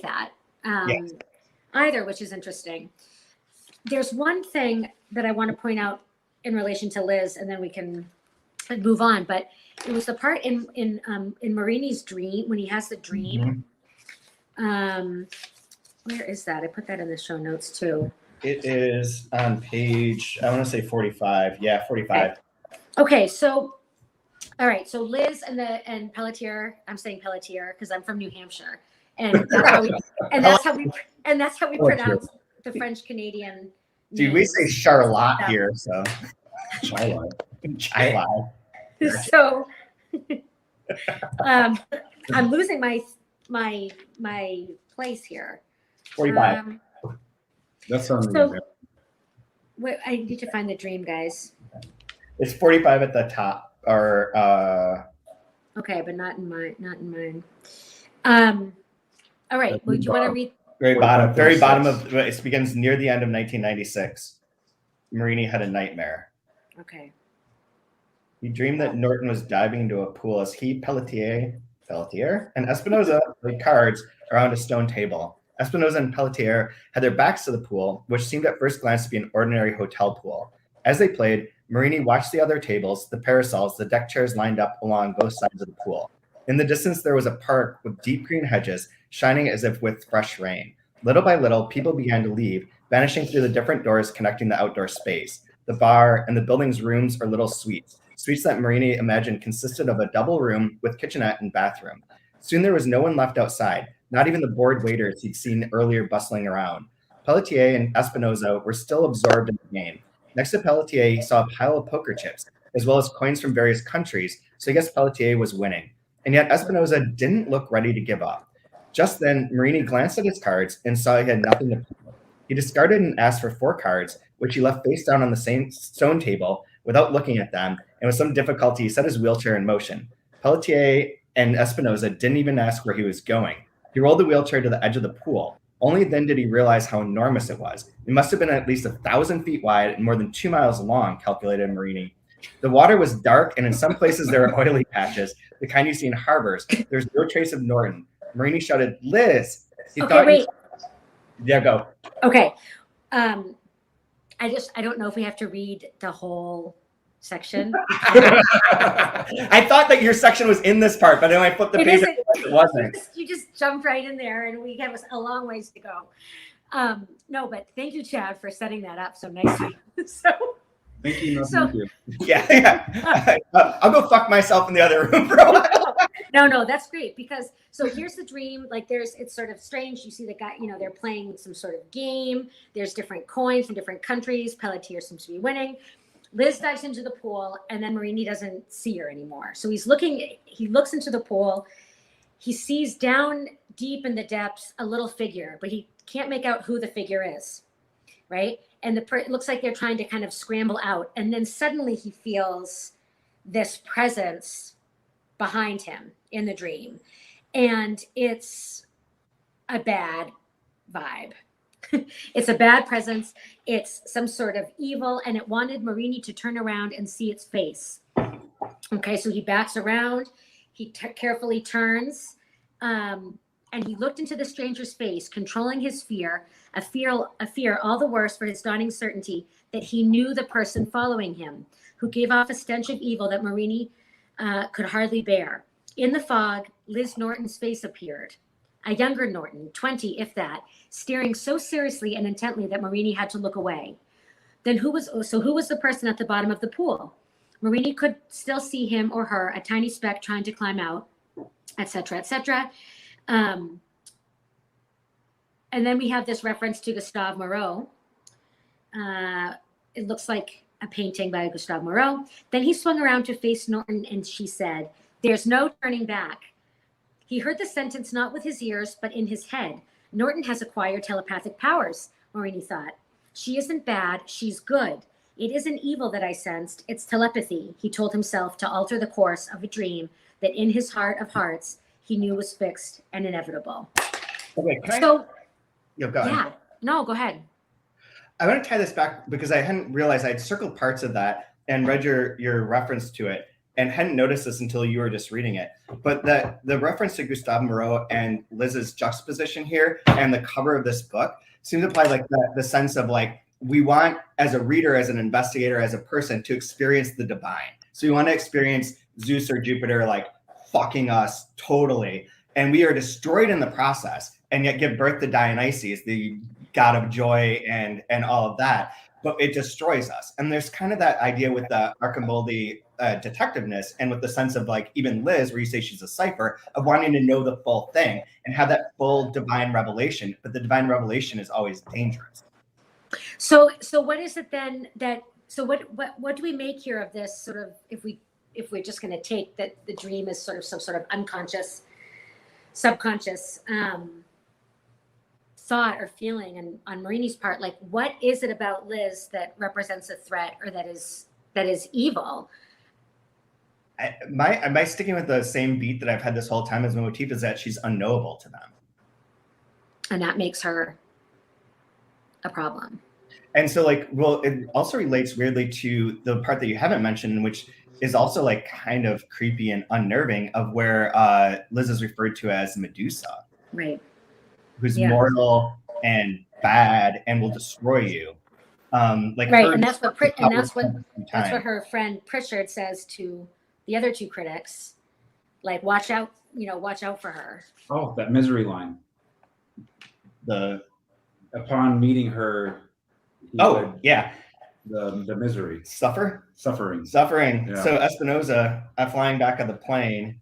that either, which is interesting. There's one thing that I want to point out in relation to Liz, and then we can move on. But it was the part in Marini's dream, when he has the dream. Where is that? I put that in the show notes too. It is on page, I want to say 45. Yeah, 45. Okay, so all right, so Liz and Pelletier. I'm saying Pelletier because I'm from New Hampshire, and that's how we pronounce the French Canadian. Dude, we say Charlotte here, so Charlotte. So I'm losing my place here. 45. That's on wait, I need to find the dream, guys. It's 45 at the top, or okay, but not in mine. All right. Well, do you want to read? Very bottom of it begins near the end of 1996. Marini had a nightmare. Okay. He dreamed that Norton was diving into a pool as he, Pelletier, and Espinosa played cards around a stone table. Espinosa and Pelletier had their backs to the pool, which seemed at first glance to be an ordinary hotel pool. As they played, Marini watched the other tables, the parasols, the deck chairs lined up along both sides of the pool. In the distance, there was a park with deep green hedges, shining as if with fresh rain. Little by little, people began to leave, vanishing through the different doors connecting the outdoor space, the bar, and the building's rooms or little suites that Marini imagined consisted of a double room with kitchenette and bathroom. Soon there was no one left outside, not even the bored waiters he'd seen earlier bustling around. Pelletier and Espinosa were still absorbed in the game. Next to Pelletier, he saw a pile of poker chips, as well as coins from various countries, so I guess Pelletier was winning. And yet Espinosa didn't look ready to give up. Just then, Marini glanced at his cards and saw he had nothing to play. He discarded and asked for 4 cards, which he left face down on the same stone table without looking at them, and with some difficulty, he set his wheelchair in motion. Pelletier and Espinosa didn't even ask where he was going. He rolled the wheelchair to the edge of the pool. Only then did he realize how enormous it was. It must have been at least 1,000 feet wide and more than 2 miles long, calculated Marini. The water was dark, and in some places there were oily patches, the kind you see in harbors. There's no trace of Norton. Marini shouted, "Liz!" Wait. Yeah, go. Okay. I don't know if we have to read the whole section. I thought that your section was in this part, but then I flipped the page. It wasn't. You just jumped right in there, and we have a long ways to go. No, but thank you, Chad, for setting that up so nicely. Thank you. So- Thank you. Yeah. I'll go fuck myself in the other room for a while. No, that's great because so here's the dream. Like it's sort of strange. You see the guy, they're playing some sort of game. There's different coins from different countries. Pelletier seems to be winning. Liz dives into the pool, and then Marini doesn't see her anymore. So he looks into the pool. He sees down deep in the depths a little figure, but he can't make out who the figure is, right? And it looks like they're trying to kind of scramble out. And then suddenly he feels this presence behind him in the dream. And it's a bad vibe. It's a bad presence. It's some sort of evil, and it wanted Marini to turn around and see its face. Okay, so he backs around. He carefully turns, and he looked into the stranger's face, controlling his fear, a fear all the worse for his dawning certainty that he knew the person following him, who gave off a stench of evil that Marini could hardly bear. In the fog, Liz Norton's face appeared. A younger Norton, 20 if that, staring so seriously and intently that Marini had to look away. Then who was the person at the bottom of the pool? Marini could still see him or her, a tiny speck trying to climb out, etc., etc. And then we have this reference to Gustave Moreau. It looks like a painting by Gustave Moreau. Then he swung around to face Norton, and she said, "There's no turning back." He heard the sentence not with his ears, but in his head. Norton has acquired telepathic powers, Marini thought. She isn't bad, she's good. It isn't evil that I sensed, it's telepathy, he told himself to alter the course of a dream that in his heart of hearts, he knew was fixed and inevitable. Okay, Go ahead. Yeah, no, go ahead. I want to tie this back because I hadn't realized I'd circled parts of that and read your reference to it, and hadn't noticed this until you were just reading it. But the reference to Gustave Moreau and Liz's juxtaposition here and the cover of this book seems to apply like the sense of like, we want as a reader, as an investigator, as a person to experience the divine. So we want to experience Zeus or Jupiter like fucking us totally. And we are destroyed in the process and yet give birth to Dionysus, the god of joy and all of that. But it destroys us. And there's kind of that idea with the Archibaldi detectiveness and with the sense of like even Liz, where you say she's a cipher, of wanting to know the full thing and have that full divine revelation. But the divine revelation is always dangerous. So what is it then what do we make here of this sort of, if we're just going to take that the dream is sort of some sort of unconscious, subconscious thought or feeling, and on Marini's part, like what is it about Liz that represents a threat or that is evil? Am I sticking with the same beat that I've had this whole time as my motif, is that she's unknowable to them. And that makes her a problem. And so like, well, it also relates weirdly to the part that you haven't mentioned, which is also like kind of creepy and unnerving, of where Liz is referred to as Medusa. Right. who's Yeah. mortal and bad and will destroy you. Like Right, her- and that's what that's what time. her friend Pritchard says to the other two critics, like, watch out, watch out for her. Oh, that misery line. Upon meeting her. Yeah. The misery. Suffering. Yeah. So Espinosa, flying back on the plane,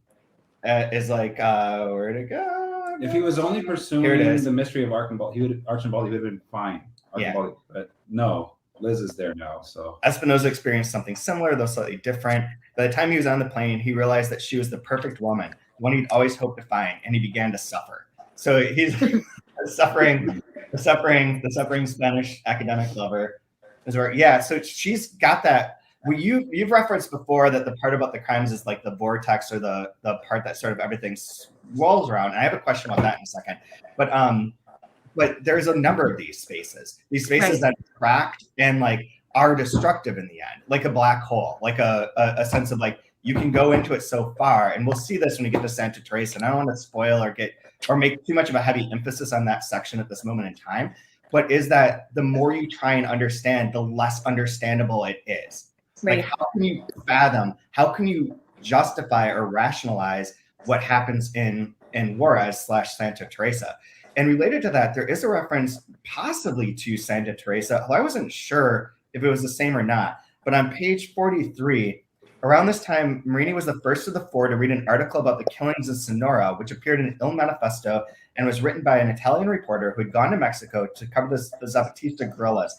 is like, where'd it go? If he was only pursuing the mystery of Archibald, he would have been fine. Archibald, but no, Liz is there now. So Espinosa experienced something similar, though slightly different. By the time he was on the plane, he realized that she was the perfect woman, the one he'd always hoped to find, and he began to suffer. So he's the suffering Spanish academic lover. Yeah, so she's got that. Well, you've referenced before that the part about the crimes is like the vortex, or the part that sort of everything swirls around. And I have a question about that in a second. But there's a number of these spaces right. that cracked and like are destructive in the end, like a black hole, like a sense of like you can go into it so far. And we'll see this when we get to Santa Teresa. And I don't want to spoil or make too much of a heavy emphasis on that section at this moment in time. But is that the more you try and understand, the less understandable it is. Right. Like, how can you fathom? How can you justify or rationalize what happens in Juarez / Santa Teresa? And related to that, there is a reference possibly to Santa Teresa, although I wasn't sure if it was the same or not. But on page 43, around this time, Marini was the first of the four to read an article about the killings in Sonora, which appeared in Il Manifesto and was written by an Italian reporter who had gone to Mexico to cover the Zapatista guerrillas.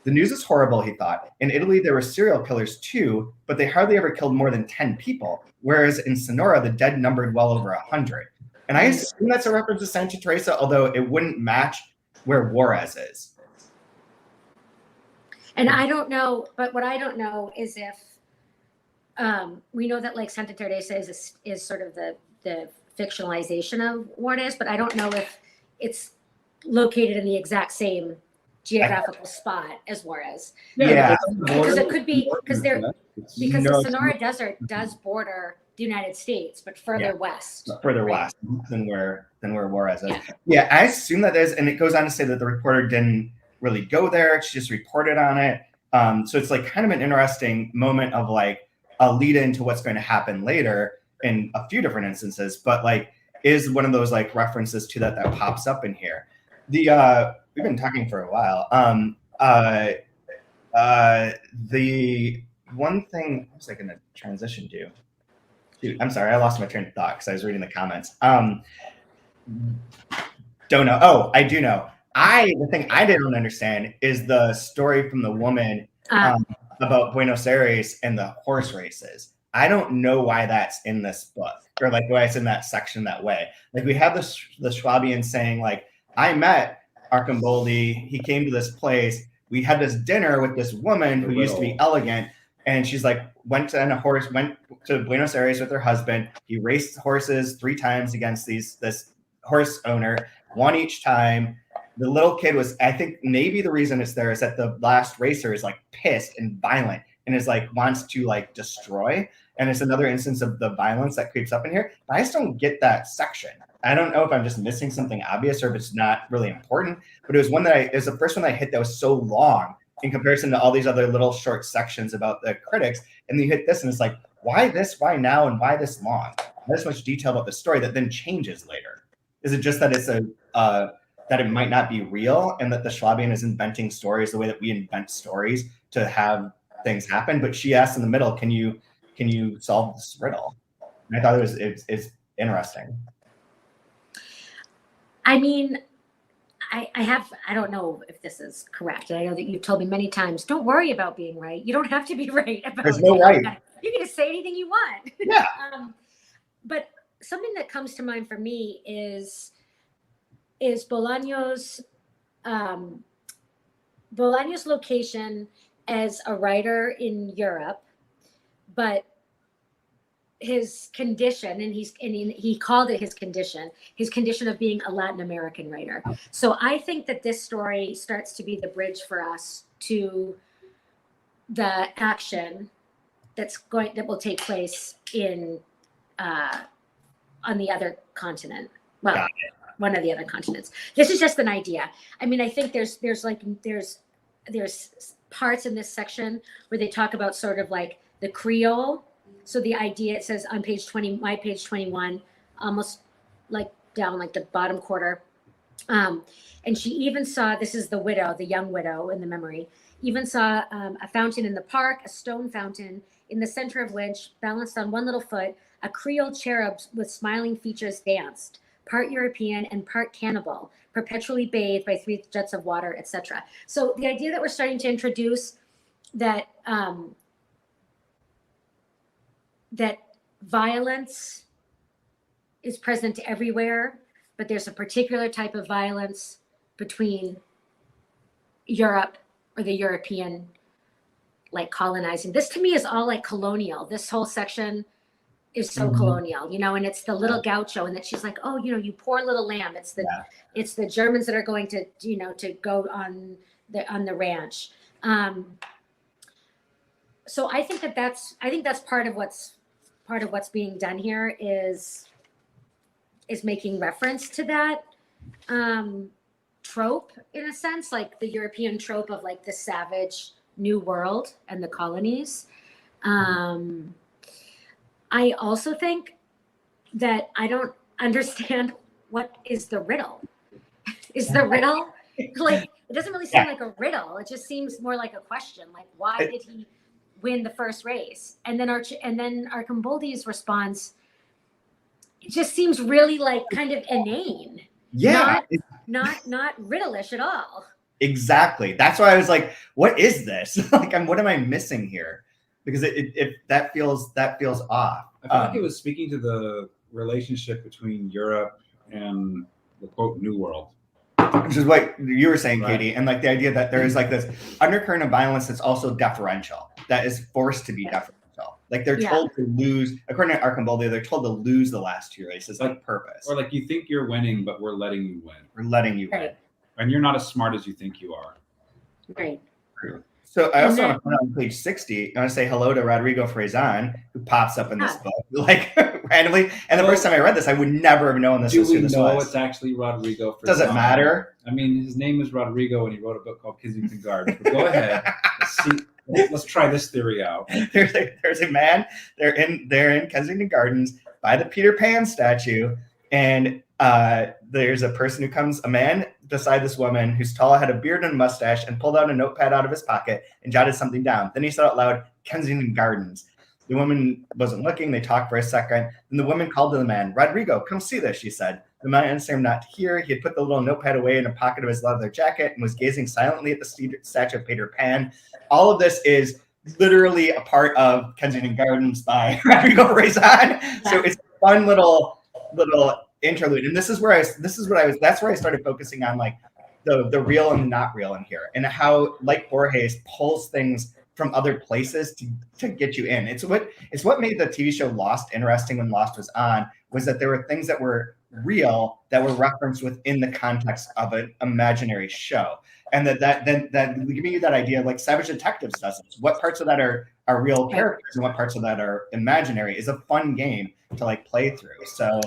The news is horrible, he thought. In Italy, there were serial killers too, but they hardly ever killed more than 10 people, whereas in Sonora, the dead numbered well over 100. And I assume that's a reference to Santa Teresa, although it wouldn't match where Juarez is. And I don't know, but what I don't know is if we know that like Santa Teresa is sort of the fictionalization of Juarez, but I don't know if it's located in the exact same geographical spot as Juarez. Yeah, because it could be because the Sonora Desert does border the United States, but further west. Further west than where Juarez is. Yeah, I assume that is, and it goes on to say that the reporter didn't really go there; she just reported on it. So it's like kind of an interesting moment of like a lead into what's going to happen later in a few different instances, but like is one of those like references to that pops up in here. We've been talking for a while. The one thing, what was I going to transition to? Dude, I'm sorry, I lost my train of thought because I was reading the comments. Don't know. Oh, I do know. The thing I didn't understand is the story from the woman about Buenos Aires and the horse races. I don't know why that's in this book, or like why it's in that section that way. Like we have the Schwabian saying like, I met Arcamboldi, he came to this place, we had this dinner with this woman who used to be elegant, and she's like went to Buenos Aires with her husband. He raced horses 3 times against this horse owner, won each time. The little kid was, I think maybe the reason it's there is that the last racer is like pissed and violent and is like wants to like destroy. And it's another instance of the violence that creeps up in here. But I just don't get that section. I don't know if I'm just missing something obvious or if it's not really important, but it was the first one I hit that was so long in comparison to all these other little short sections about the critics. And then you hit this and it's like, why this, why now, and why this long? This much detail about the story that then changes later. Is it just that it's that it might not be real and that the Schwabian is inventing stories the way that we invent stories to have things happen? But she asked in the middle, can you solve this riddle? And I thought it's interesting. I mean, I don't know if this is correct. I know that you've told me many times, don't worry about being right. You don't have to be right about There's no right. You can just say anything you want. Yeah. But something that comes to mind for me is Bolaño's location as a writer in Europe, but his condition, and he called it his condition of being a Latin American writer. So I think that this story starts to be the bridge for us to the action that will take place in on the other continent. Well, one of the other continents. This is just an idea. I mean, I think there's parts in this section where they talk about sort of like the Creole. So the idea, it says on page 20, my page 21, almost like down like the bottom quarter. And she even saw, this is the widow, the young widow in the memory, even saw a fountain in the park, a stone fountain, in the center of which, balanced on one little foot, a Creole cherub with smiling features danced, part European and part cannibal, perpetually bathed by 3 jets of water, etc. So the idea that we're starting to introduce that that violence is present everywhere, but there's a particular type of violence between Europe or the European, like colonizing. This to me is all like colonial. This whole section is so colonial, you know, and it's the little gaucho, and that she's like, oh, you know, you poor little lamb. It's the Germans that are going to, you know, to go on the ranch. So I think that's part of what's being done here is making reference to that trope, in a sense, like the European trope of like the savage new world and the colonies. I also think that I don't understand what is the riddle. Is the riddle like, it doesn't really seem like a riddle. It just seems more like a question. Like, why did he win the first race? And then Arcamboldi's response, it just seems really like kind of inane. Yeah. Not riddle-ish at all. Exactly. That's why I was like, what is this? Like, what am I missing here? Because that feels off. I feel like it was speaking to the relationship between Europe and the quote New World, which is what you were saying, right. Katie, and like the idea that there is like this undercurrent of violence that's also deferential, that is forced to be deferential. Like they're told to lose, according to Arcamboldi, they're told to lose the last 2 races, like purpose. Or like, you think you're winning, but we're letting you win. We're letting you win. And you're not as smart as you think you are. Right. So I also want to point out on page 60, I want to say hello to Rodrigo Fresán, who pops up in this book, like randomly. And the first time I read this, I would never have known this was who this was. Do we know it's actually Rodrigo Fresán? Does it matter? I mean, his name is Rodrigo, and he wrote a book called Kensington Gardens. But go ahead. Let's try this theory out. There's a man. They're in Kensington Gardens by the Peter Pan statue, and there's a person who comes, a man beside this woman who's tall, had a beard and a mustache, and pulled out a notepad out of his pocket and jotted something down. Then he said out loud, Kensington Gardens. The woman wasn't looking. They talked for a second. Then the woman called to the man, Rodrigo, come see this, she said. The man answered him not to hear. He had put the little notepad away in a pocket of his leather jacket and was gazing silently at the statue of Peter Pan. All of this is literally a part of Kensington Gardens by Rodrigo Fresán. So it's a fun little interlude, and that's where I started focusing on like the real and not real in here, and how, like Borges, pulls things from other places to get you in. It's what made the TV show Lost interesting when Lost was on, was that there were things that were real that were referenced within the context of an imaginary show, and that giving you that idea, like Savage Detectives does it. What parts of that are real characters and what parts of that are imaginary is a fun game to like play through. So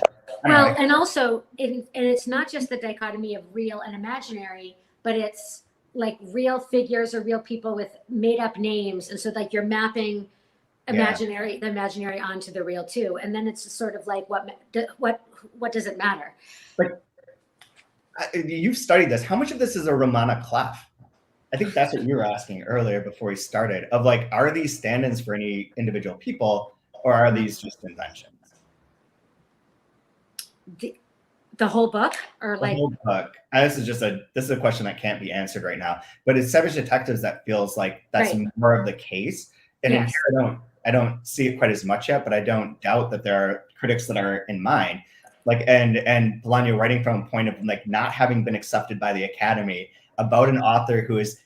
well, and also, and it's not just the dichotomy of real and imaginary, but it's like real figures or real people with made up names, and so like you're mapping the imaginary onto the real too, and then it's sort of like what does it matter? Like, you've studied this. How much of this is a Romana clef? I think that's what you were asking earlier before we started. Of like, are these stand-ins for any individual people, or are these just inventions? The whole book, or like the whole book? This is a question that can't be answered right now. But it's Savage Detectives that feels like that's more of the case. And in here, I don't see it quite as much yet, but I don't doubt that there are critics that are in mind. Like and Bolaño writing from a point of like not having been accepted by the Academy, about an author who is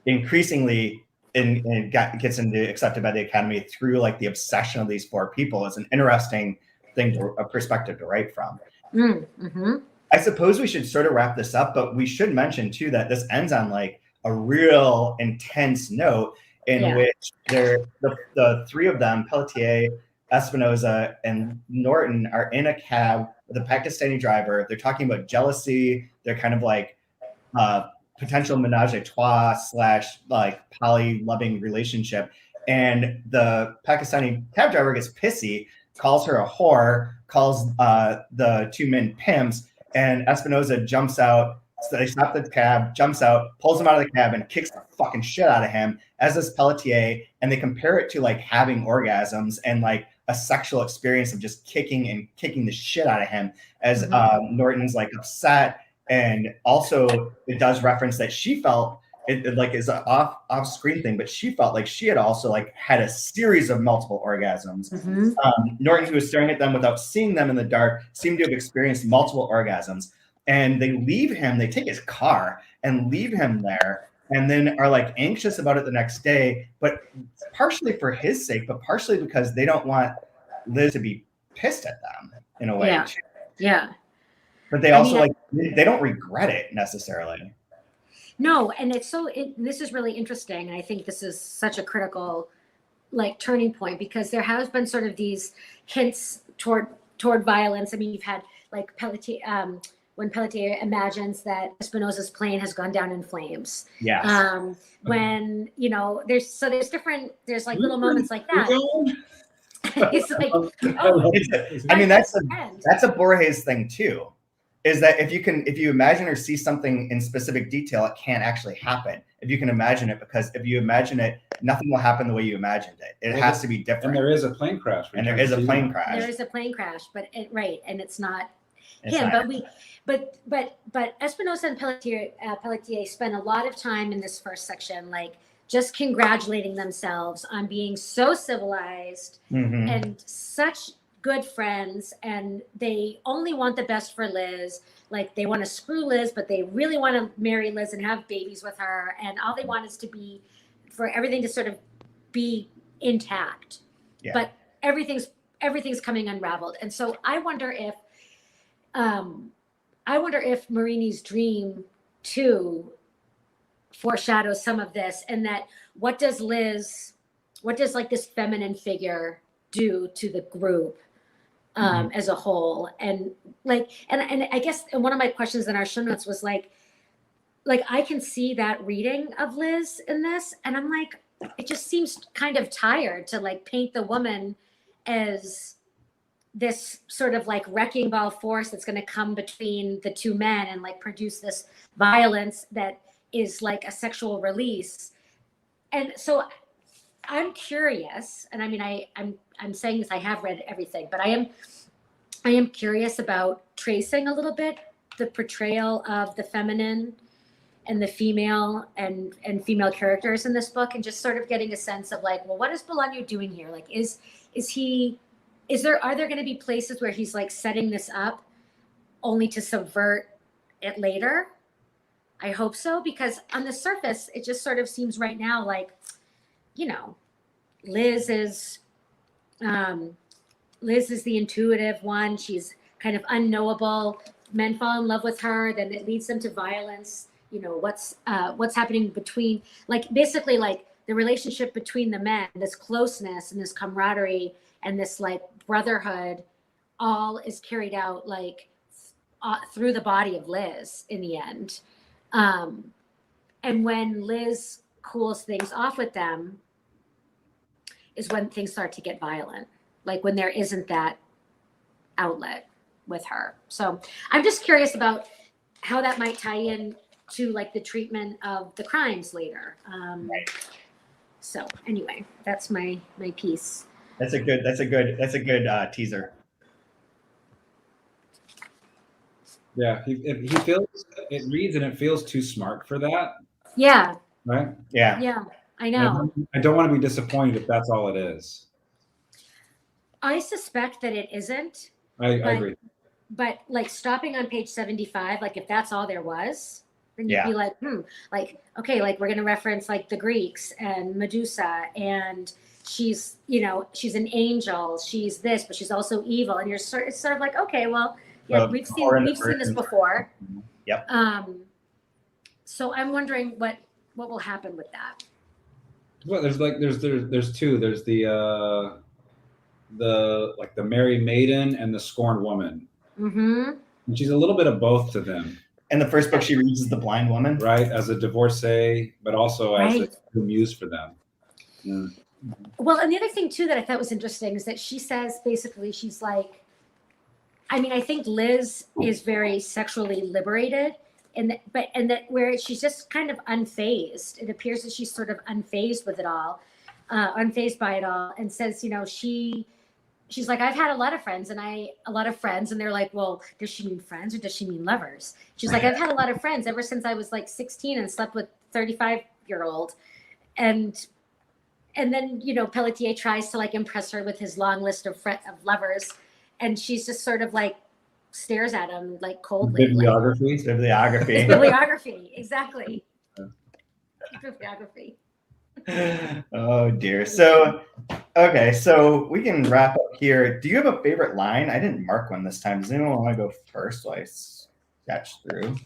increasingly gets accepted by the Academy through like the obsession of these 4 people, is an interesting thing, a perspective to write from. Mm-hmm. I suppose we should sort of wrap this up, but we should mention too that this ends on like a real intense note in which the 3 of them, Pelletier, Espinosa, and Norton, are in a cab with a Pakistani driver. They're talking about jealousy. They're kind of like potential menage a trois / like poly loving relationship. And the Pakistani cab driver gets pissy, calls her a whore, calls the two men pimps, and Espinosa jumps out. So they stop the cab, jumps out, pulls him out of the cab, and kicks the fucking shit out of him, as does Pelletier. And they compare it to like having orgasms and like a sexual experience of just kicking the shit out of him, as Norton's like upset. And also it does reference that she felt it like is an off screen thing, but she felt like she had also like had a series of multiple orgasms. Norton, who was staring at them without seeing them in the dark, seemed to have experienced multiple orgasms. And they leave him, they take his car and leave him there, and then are like anxious about it the next day, but partially for his sake, but partially because they don't want Liz to be pissed at them in a way. Yeah. Yeah. But they also they don't regret it necessarily. No, and this is really interesting. And I think this is such a critical like turning point, because there has been sort of these hints toward violence. I mean, you've had like Pelletier, when Pelletier imagines that Espinosa's plane has gone down in flames. Yeah. When, you know, there's like little moments like that. It's like, I mean, that's a Borges thing too, is that if you imagine or see something in specific detail, it can't actually happen. If you can imagine it, because if you imagine it, nothing will happen the way you imagined it. It has to be different. And there is a plane crash. And there is a plane crash. There is a plane crash, but and it's not him. But Espinosa and Pelletier spend a lot of time in this first section, like just congratulating themselves on being so civilized and such good friends, and they only want the best for Liz. Like they want to screw Liz, but they really want to marry Liz and have babies with her, and all they want is for everything to sort of be intact. Yeah. But everything's coming unraveled, and so I wonder if Marini's dream too foreshadows some of this, and that what does like this feminine figure do to the group as a whole? And like, and I guess one of my questions in our show notes was like I can see that reading of Liz in this, and I'm like, it just seems kind of tired to like paint the woman as this sort of like wrecking ball force that's going to come between the two men and like produce this violence that is like a sexual release. And so I'm curious, and I mean, I'm saying this, I have read everything, but I am curious about tracing a little bit the portrayal of the feminine and the female and female characters in this book, and just sort of getting a sense of like, well, what is Bolaño doing here? Like, are there going to be places where he's like setting this up only to subvert it later? I hope so, because on the surface, it just sort of seems right now like, you know, Liz is the intuitive one. She's kind of unknowable. Men fall in love with her, then it leads them to violence. You know, what's happening between, like, basically like the relationship between the men, this closeness and this camaraderie and this like brotherhood, all is carried out like through the body of Liz in the end. And when Liz cools things off with them is when things start to get violent, like when there isn't that outlet with her. So I'm just curious about how that might tie in to like the treatment of the crimes later. So anyway, that's my piece. That's a good teaser. Yeah, he feels, it reads and it feels too smart for that. Yeah. Right? Yeah. Yeah, I know. I don't want to be disappointed if that's all it is. I suspect that it isn't. I agree. But like stopping on page 75, like if that's all there was, then you'd be like, like, okay, like we're going to reference like the Greeks and Medusa, and she's, you know, she's an angel, she's this, but she's also evil. And it's sort of like, okay, well, yeah, we've seen this before. Yep. So I'm wondering what will happen with that. Well, there's two. There's the like the Merry Maiden and the Scorned Woman. Mm-hmm. And she's a little bit of both to them. And the first book she reads is The Blind Woman. Right, as a divorcee, but also as a muse for them. Yeah. Well, and the other thing too that I thought was interesting is that she says basically she's like, I mean, I think Liz is very sexually liberated, and that where she's just kind of unfazed. It appears that she's sort of unfazed with it all, unfazed by it all, and says, you know, she's like, I've had a lot of friends, and they're like, well, does she mean friends or does she mean lovers? She's like, I've had a lot of friends ever since I was like 16 and slept with 35-year-old, and then, you know, Pelletier tries to like impress her with his long list of lovers, and she's just sort of like stares at him like coldly. Bibliography. Bibliography, exactly. Bibliography. Oh dear. So, okay, so we can wrap up here. Do you have a favorite line? I didn't mark one this time. Does anyone want to go first while I sketch through?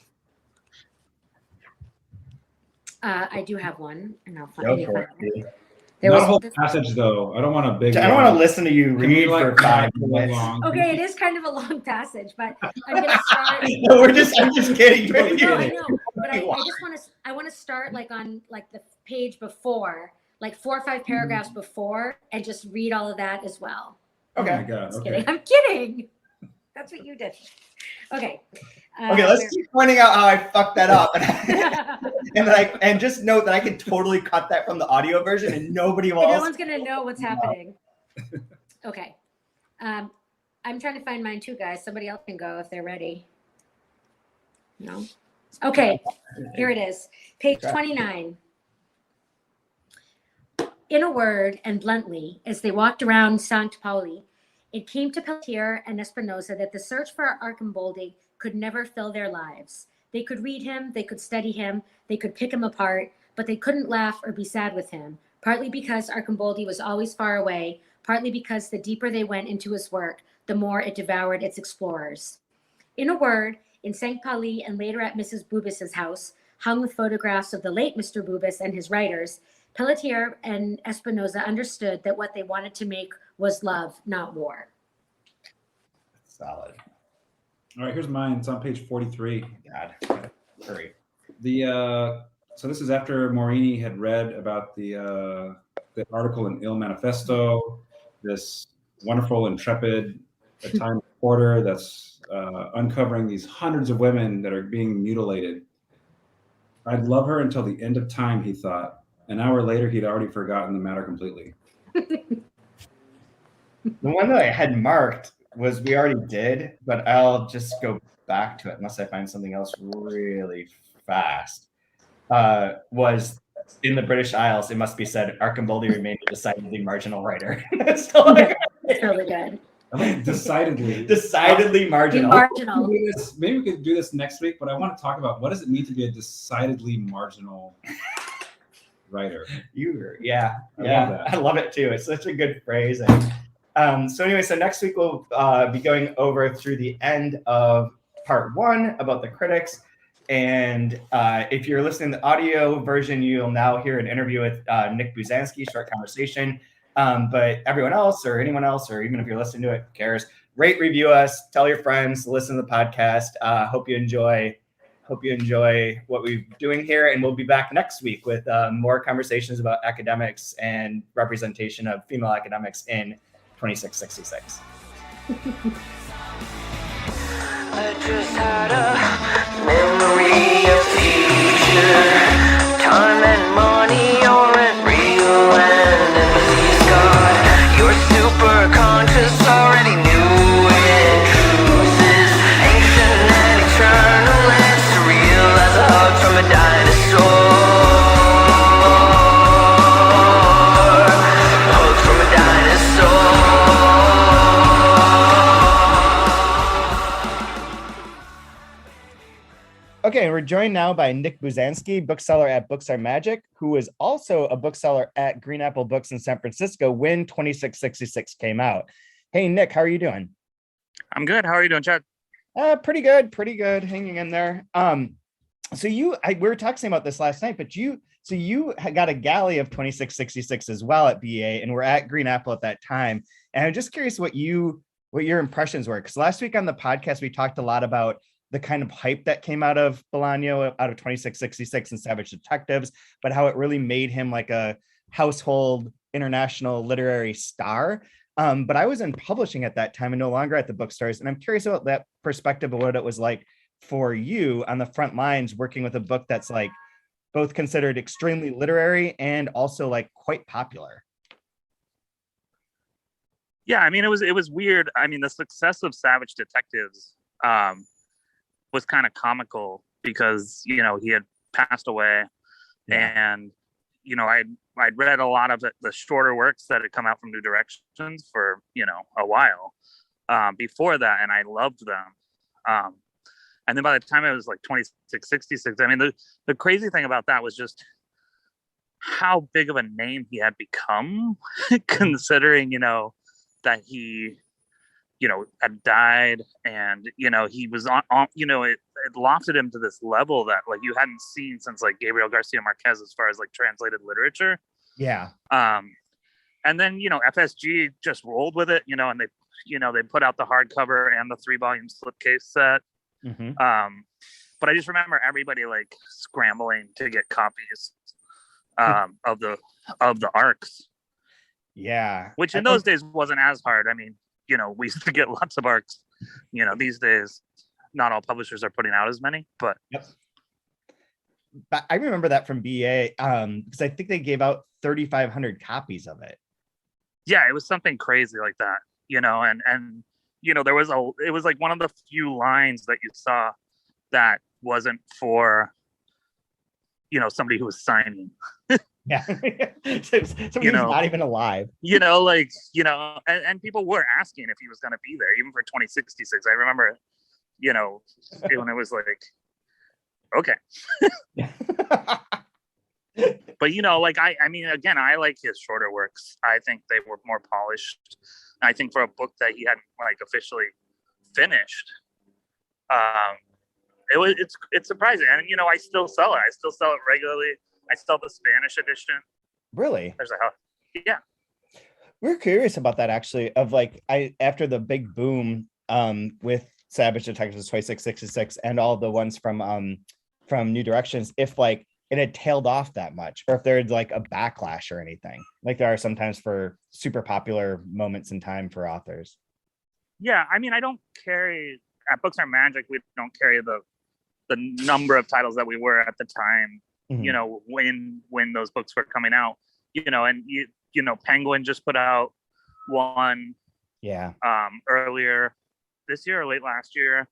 I do have one, and I'll Go find for it. it. Not a whole passage though. I don't want a big. I don't want to listen to you read for 5 minutes. Okay, it is kind of a long passage, but I'm gonna start. No, I'm just kidding. No, I know, but I want to start like on like the page before, like 4 or 5 paragraphs before, and just read all of that as well. Okay. Oh my God. Just Okay. kidding. I'm kidding. That's what you did. Okay. Okay, let's keep pointing out how I fucked that up, and just note that I can totally cut that from the audio version, and nobody will. No one's gonna know what's happening. Okay. I'm trying to find mine too, guys. Somebody else can go if they're ready. No. Okay. Here it is. Page 29. In a word, and bluntly, as they walked around St. Pauli, it came to Pelletier and Espinosa that the search for Arcimboldi could never fill their lives. They could read him, they could study him, they could pick him apart, but they couldn't laugh or be sad with him, partly because Arcimboldi was always far away, partly because the deeper they went into his work, the more it devoured its explorers. In a word, in St. Pauli and later at Mrs. Bubis's house, hung with photographs of the late Mr. Bubis and his writers, Pelletier and Espinosa understood that what they wanted to make was love, not war. Solid. All right, here's mine. It's on page 43. God, hurry. So this is after Morini had read about the article in Il Manifesto, this wonderful, intrepid Italian reporter that's uncovering these hundreds of women that are being mutilated. I'd love her until the end of time, he thought. An hour later, he'd already forgotten the matter completely. The one that I had marked was we already did, but I'll just go back to it unless I find something else really fast. Was in the British Isles, it must be said, Arcimboldi remained a decidedly marginal writer. It's really good. I mean, decidedly marginal. Maybe we could do this next week, but I want to talk about what does it mean to be a decidedly marginal writer. I love it too. It's such a good phrase. So anyway, so next week we'll be going over through the end of part 1 about the critics. And if you're listening to the audio version, you'll now hear an interview with Nick Buzansky, short conversation. But everyone else or anyone else, or even if you're listening to it, who cares? Rate, review us, tell your friends, listen to the podcast. Hope you enjoy what we're doing here. And we'll be back next week with more conversations about academics and representation of female academics in 2666. I just had a memory of future. Time and money aren't real, and empathy's gone. Your super conscious already knew it. Truth is ancient and eternal and surreal as a hug from a dinosaur. Hug from a dinosaur. Okay, we're joined now by Nick Buzansky, bookseller at Books Are Magic, who is also a bookseller at Green Apple Books in San Francisco when 2666 came out. Hey, Nick, how are you doing? I'm good. How are you doing, Chad? Pretty good, hanging in there. So we were talking about this last night, but you got a galley of 2666 as well at BA, and we're at Green Apple at that time. And I'm just curious what you what your impressions were. Because last week on the podcast, we talked a lot about the kind of hype that came out of Bolaño, out of 2666 and Savage Detectives, but how it really made him like a household international literary star. But I was in publishing at that time and no longer at the bookstores. And I'm curious about that perspective of what it was like for you on the front lines, working with a book that's like both considered extremely literary and also like quite popular. Yeah, I mean, it was weird. I mean, the success of Savage Detectives was kind of comical because, you know, he had passed away. Yeah. And, you know, I'd read a lot of the shorter works that had come out from New Directions for, you know, a while before that, and I loved them. And then by the time it was like 2666, I mean, the crazy thing about that was just how big of a name he had become, considering, you know, that he, you know, had died, and, you know, he was on you know, it lofted him to this level that like you hadn't seen since like Gabriel Garcia Marquez as far as like translated literature. Yeah. And then, you know, FSG just rolled with it, you know, and they put out the hardcover and the 3-volume slipcase set. Mm-hmm. But I just remember everybody like scrambling to get copies of the arcs. Yeah. Which in those days wasn't as hard. I mean, you know, we used to get lots of arcs. You know, these days, not all publishers are putting out as many, but. Yep. But I remember that from BA because I think they gave out 3,500 copies of it. Yeah, it was something crazy like that, you know, and you know, it was like one of the few lines that you saw that wasn't for, you know, somebody who was signing. Yeah. Somebody who's not even alive. You know, like, you know, and people were asking if he was going to be there, even for 2066. I remember, you know, when it was like, okay. But, you know, like, I mean, again, I like his shorter works. I think they were more polished. I think for a book that he hadn't like officially finished, it's surprising. And, you know, I still sell it. I still sell it regularly. I sell the Spanish edition. Really? There's yeah. We're curious about that actually, of like after the big boom with Savage Detectives 2666 and all the ones from New Directions, if like it had tailed off that much, or if there's like a backlash or anything, like there are sometimes for super popular moments in time for authors. Yeah, I mean, I don't carry at Books Are Magic. We don't carry the number of titles that we were at the time. Mm-hmm. You know, when those books were coming out. You know, and you know, Penguin just put out one. Yeah. Earlier this year or late last year.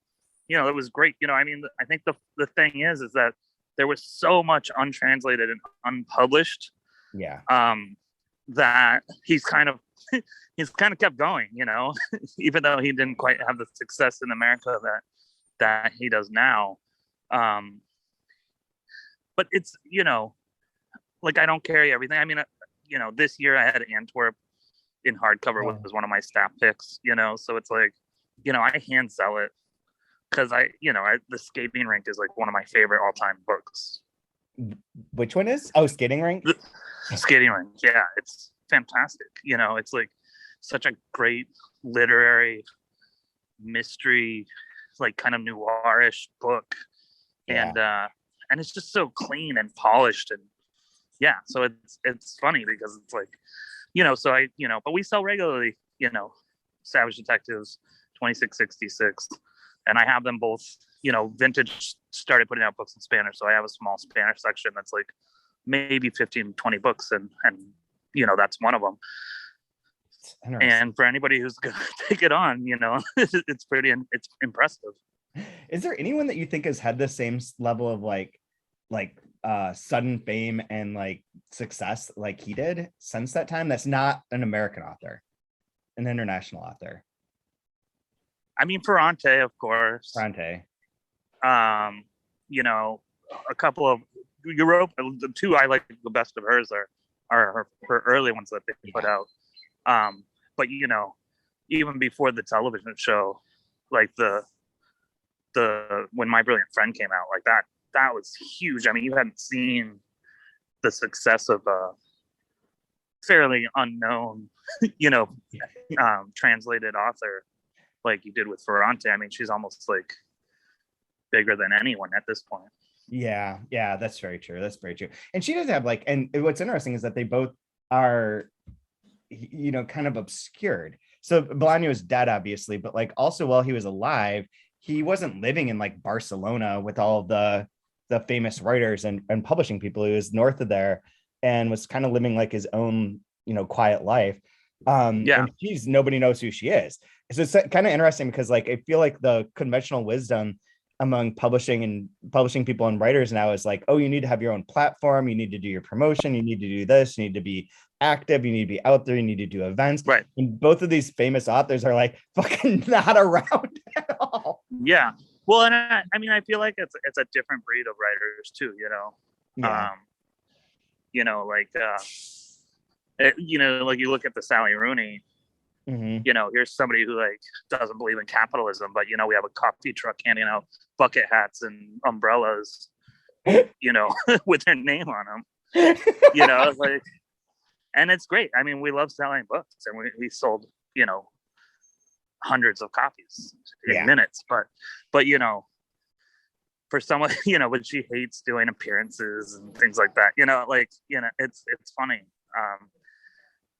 You know, it was great. You know, I mean, I think the thing is that there was so much untranslated and unpublished. Yeah. That he's kind of kept going, you know, even though he didn't quite have the success in America that he does now. But it's, you know, like, I don't carry everything. I mean, you know, this year I had Antwerp in hardcover, was one of my staff picks, you know, so it's like, you know, I hand sell it because the Skating Rink is like one of my favorite all-time books. Which one is? Oh, Skating Rink? The Skating Rink. Yeah, it's fantastic. You know, it's like such a great literary mystery, like kind of noirish book. Yeah. And it's just so clean and polished, and yeah, so it's funny because it's like, you know, so but we sell regularly, you know, Savage Detectives 2666, and I have them both. You know, Vintage started putting out books in Spanish, so I have a small Spanish section that's like maybe 15, 20 books, and you know, that's one of them. And for anybody who's gonna take it on, you know, it's impressive. Is there anyone that you think has had the same level of like sudden fame and like success like he did since that time, that's not an American author, an international author? I mean, Ferrante, of course. Ferrante. You know, a couple of Europe, the two I like the best of hers are her early ones that they put out. But you know, even before the television show, like the when My Brilliant Friend came out, like that was huge. I mean, you hadn't seen the success of a fairly unknown, you know, translated author like you did with Ferrante. I mean, she's almost like bigger than anyone at this point. Yeah, that's very true. That's very true. And she does have like, and what's interesting is that they both are, you know, kind of obscured. So Bolaño is dead, obviously, but like also while he was alive, he wasn't living in like Barcelona with all the famous writers and publishing people. He was north of there and was kind of living like his own, you know, quiet life. And nobody knows who she is. So it's kind of interesting because like I feel like the conventional wisdom among publishing people and writers now is like, oh, you need to have your own platform, you need to do your promotion, you need to do this, you need to be active, you need to be out there, you need to do events. Right. And both of these famous authors are like fucking not around at all. Yeah. Well, and I mean, I feel like it's a different breed of writers too, you know. Yeah. You know, like you know, like you look at the Sally Rooney. Mm-hmm. You know, here's somebody who like doesn't believe in capitalism, but you know, we have a coffee truck handing out bucket hats and umbrellas, you know, with their name on them. You know, like, and it's great. I mean, we love selling books, and we sold, you know, hundreds of copies in minutes. But you know, for someone, you know, but she hates doing appearances and things like that. You know, like, you know, it's funny.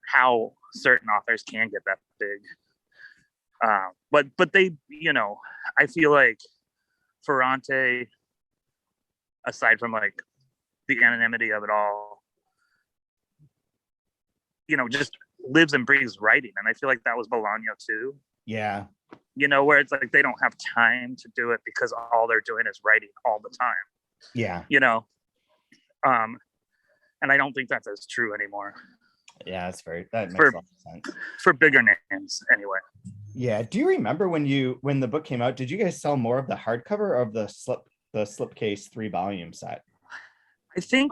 How certain authors can get that big, but they, you know, I feel like Ferrante, aside from like the anonymity of it all, you know, just lives and breathes writing, and I feel like that was Bolaño too. Yeah. You know, where it's like they don't have time to do it because all they're doing is writing all the time. Yeah. You know, and I don't think that's as true anymore. Yeah, that makes a lot of sense. For bigger names, anyway. Yeah. Do you remember when the book came out, did you guys sell more of the hardcover or of the slipcase 3-volume set? I think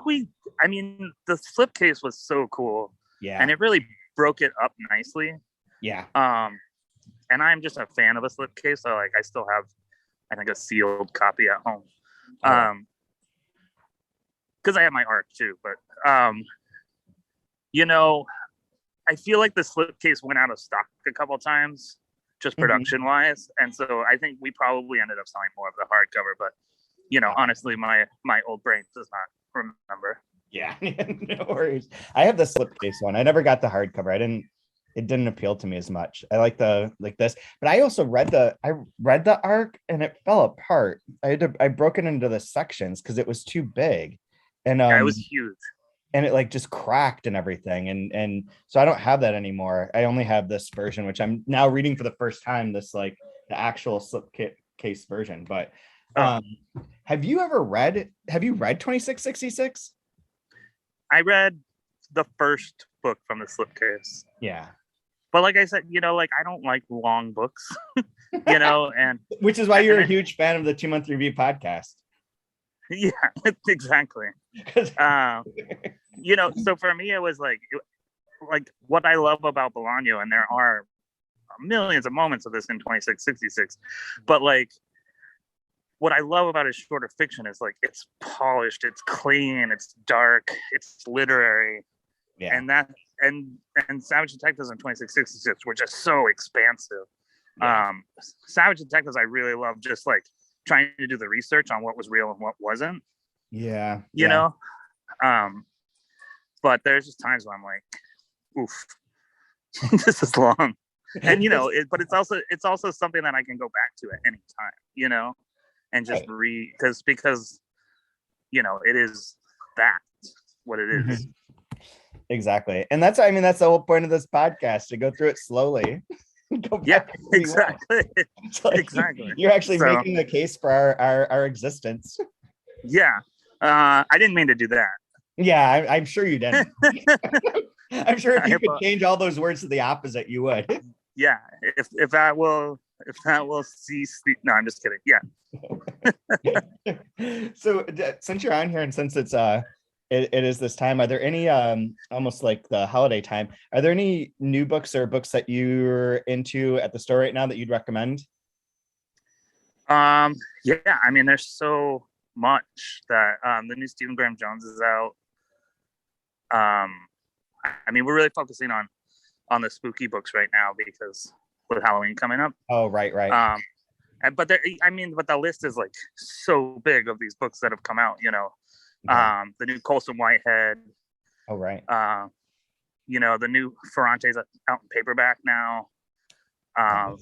I mean, the slipcase was so cool. Yeah. And it really broke it up nicely. Yeah. And I'm just a fan of a slipcase, so like I still have, I think, a sealed copy at home. Because I have my ARC too, but you know, I feel like the slipcase went out of stock a couple times, just production wise, and so I think we probably ended up selling more of the hardcover. But you know, honestly, my old brain does not remember. Yeah, no worries. I have the slipcase one. I never got the hardcover. It didn't appeal to me as much. I like this, but I also read the ARC and it fell apart. I broke it into the sections because it was too big, and it was huge. And it like just cracked and everything. And so I don't have that anymore. I only have this version, which I'm now reading for the first time, this like the actual slipcase version. But have you read 2666? I read the first book from the slipcase. Yeah. But like I said, you know, like I don't like long books, you know, and which is why you're a huge fan of the 2-month review podcast. Yeah, exactly. You know, so for me, it was like what I love about Bolaño, and there are millions of moments of this in 2666, but like what I love about his shorter fiction is like it's polished, it's clean, it's dark, it's literary. Yeah. And that and Savage Detectives in 2666 were just so expansive. Yeah. Savage Detectives I really love, just like trying to do the research on what was real and what wasn't. Yeah. You know? But there's just times when I'm like, oof, this is long. And you know, but it's also something that I can go back to at any time, you know, and just read because you know, it is what it is. Exactly. And that's the whole point of this podcast, to go through it slowly. Exactly. Like, exactly. You're actually making the case for our existence. Yeah. I didn't mean to do that. Yeah, I'm sure you didn't. I'm sure if you could change all those words to the opposite, you would. Yeah. If that will cease no, I'm just kidding. Yeah. So since you're on here and since it's it is this time, are there any almost like the holiday time, are there any new books or books that you're into at the store right now that you'd recommend? Yeah, I mean, there's so much that the new Stephen Graham Jones is out. I mean, we're really focusing on the spooky books right now because with Halloween coming up. Oh, right. But the list is like so big of these books that have come out. Okay. The new Colson Whitehead. Oh, right. The new Ferrante's out in paperback now.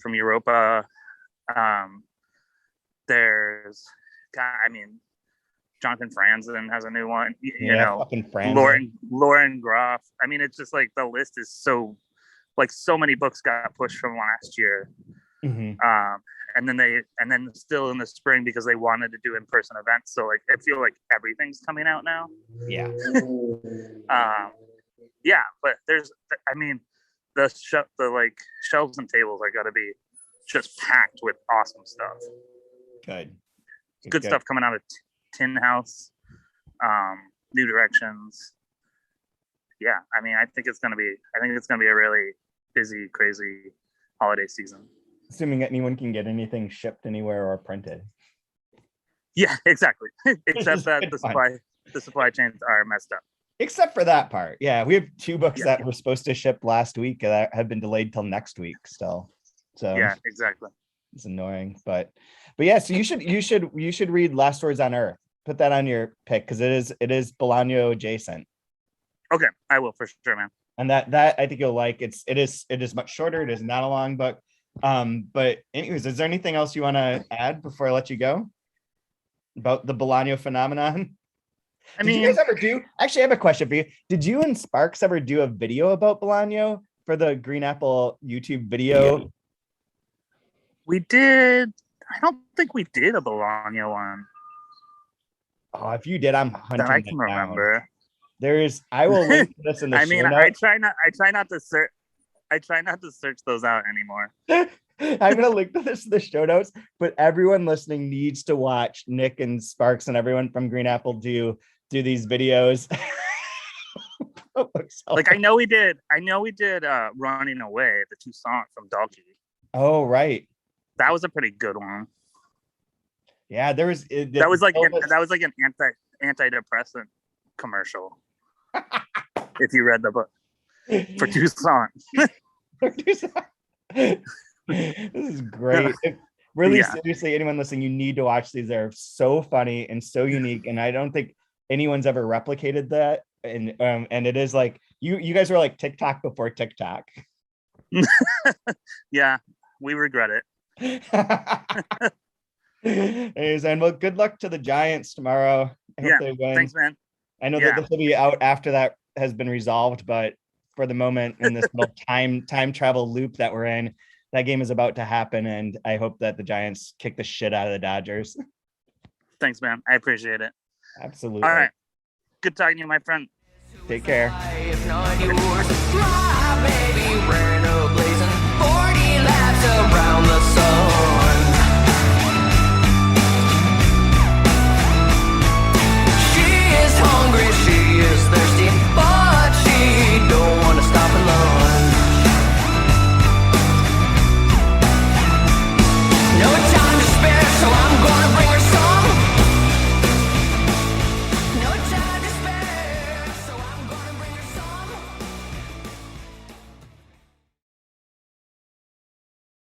From Europa. There's, Jonathan Franzen has a new one. Fucking Franzen. Lauren Groff. It's just like the list is so many books got pushed from last year. Mm-hmm. And then still in the spring because they wanted to do in-person events. So like I feel like everything's coming out now. Yeah. But there's the shelves and tables are gotta be just packed with awesome stuff. Good stuff coming out of Tin House, New Directions. Yeah, I think it's gonna be a really busy, crazy holiday season. Assuming anyone can get anything shipped anywhere or printed. Yeah, exactly. Except that the supply chains are messed up. Except for that part. Yeah, we have 2 books that were supposed to ship last week that have been delayed till next week still. So yeah, exactly. It's annoying, but yeah. So you should read Last Words on Earth. Put that on your pick because it is Bolaño adjacent. Okay, I will for sure, man. And that I think you'll like. It is much shorter. It is not a long book. But anyways, is there anything else you want to add before I let you go about the Bolaño phenomenon? Did you guys ever do? Actually, I have a question for you. Did you and Sparks ever do a video about Bolaño for the Green Apple YouTube video? Yeah. We did. I don't think we did a Bolaño one. Oh, if you did, I'm hunting. That I can remember. I will link to this in the show notes. I try not to search those out anymore. I'm gonna link to this in the show notes, but everyone listening needs to watch Nick and Sparks and everyone from Green Apple do these videos. I know we did Running Away, the 2 songs from Dalkey. Oh, right. That was a pretty good one. Yeah, that was like an antidepressant commercial. If you read the book for 2 songs. This is great. Seriously, anyone listening, you need to watch these. They're so funny and so unique, and I don't think anyone's ever replicated that. And it is like you guys were like TikTok before TikTok. Yeah, we regret it. Anyways, and well, good luck to the Giants tomorrow. I hope they win. Thanks, man. I know that this will be out after that has been resolved, but for the moment in this little time travel loop that we're in, that game is about to happen, and I hope that the Giants kick the shit out of the Dodgers. Thanks, man. I appreciate it. Absolutely. All right. Good talking to you, my friend. Take care. If not yours, my baby ran a blazing 40 laps around the sun.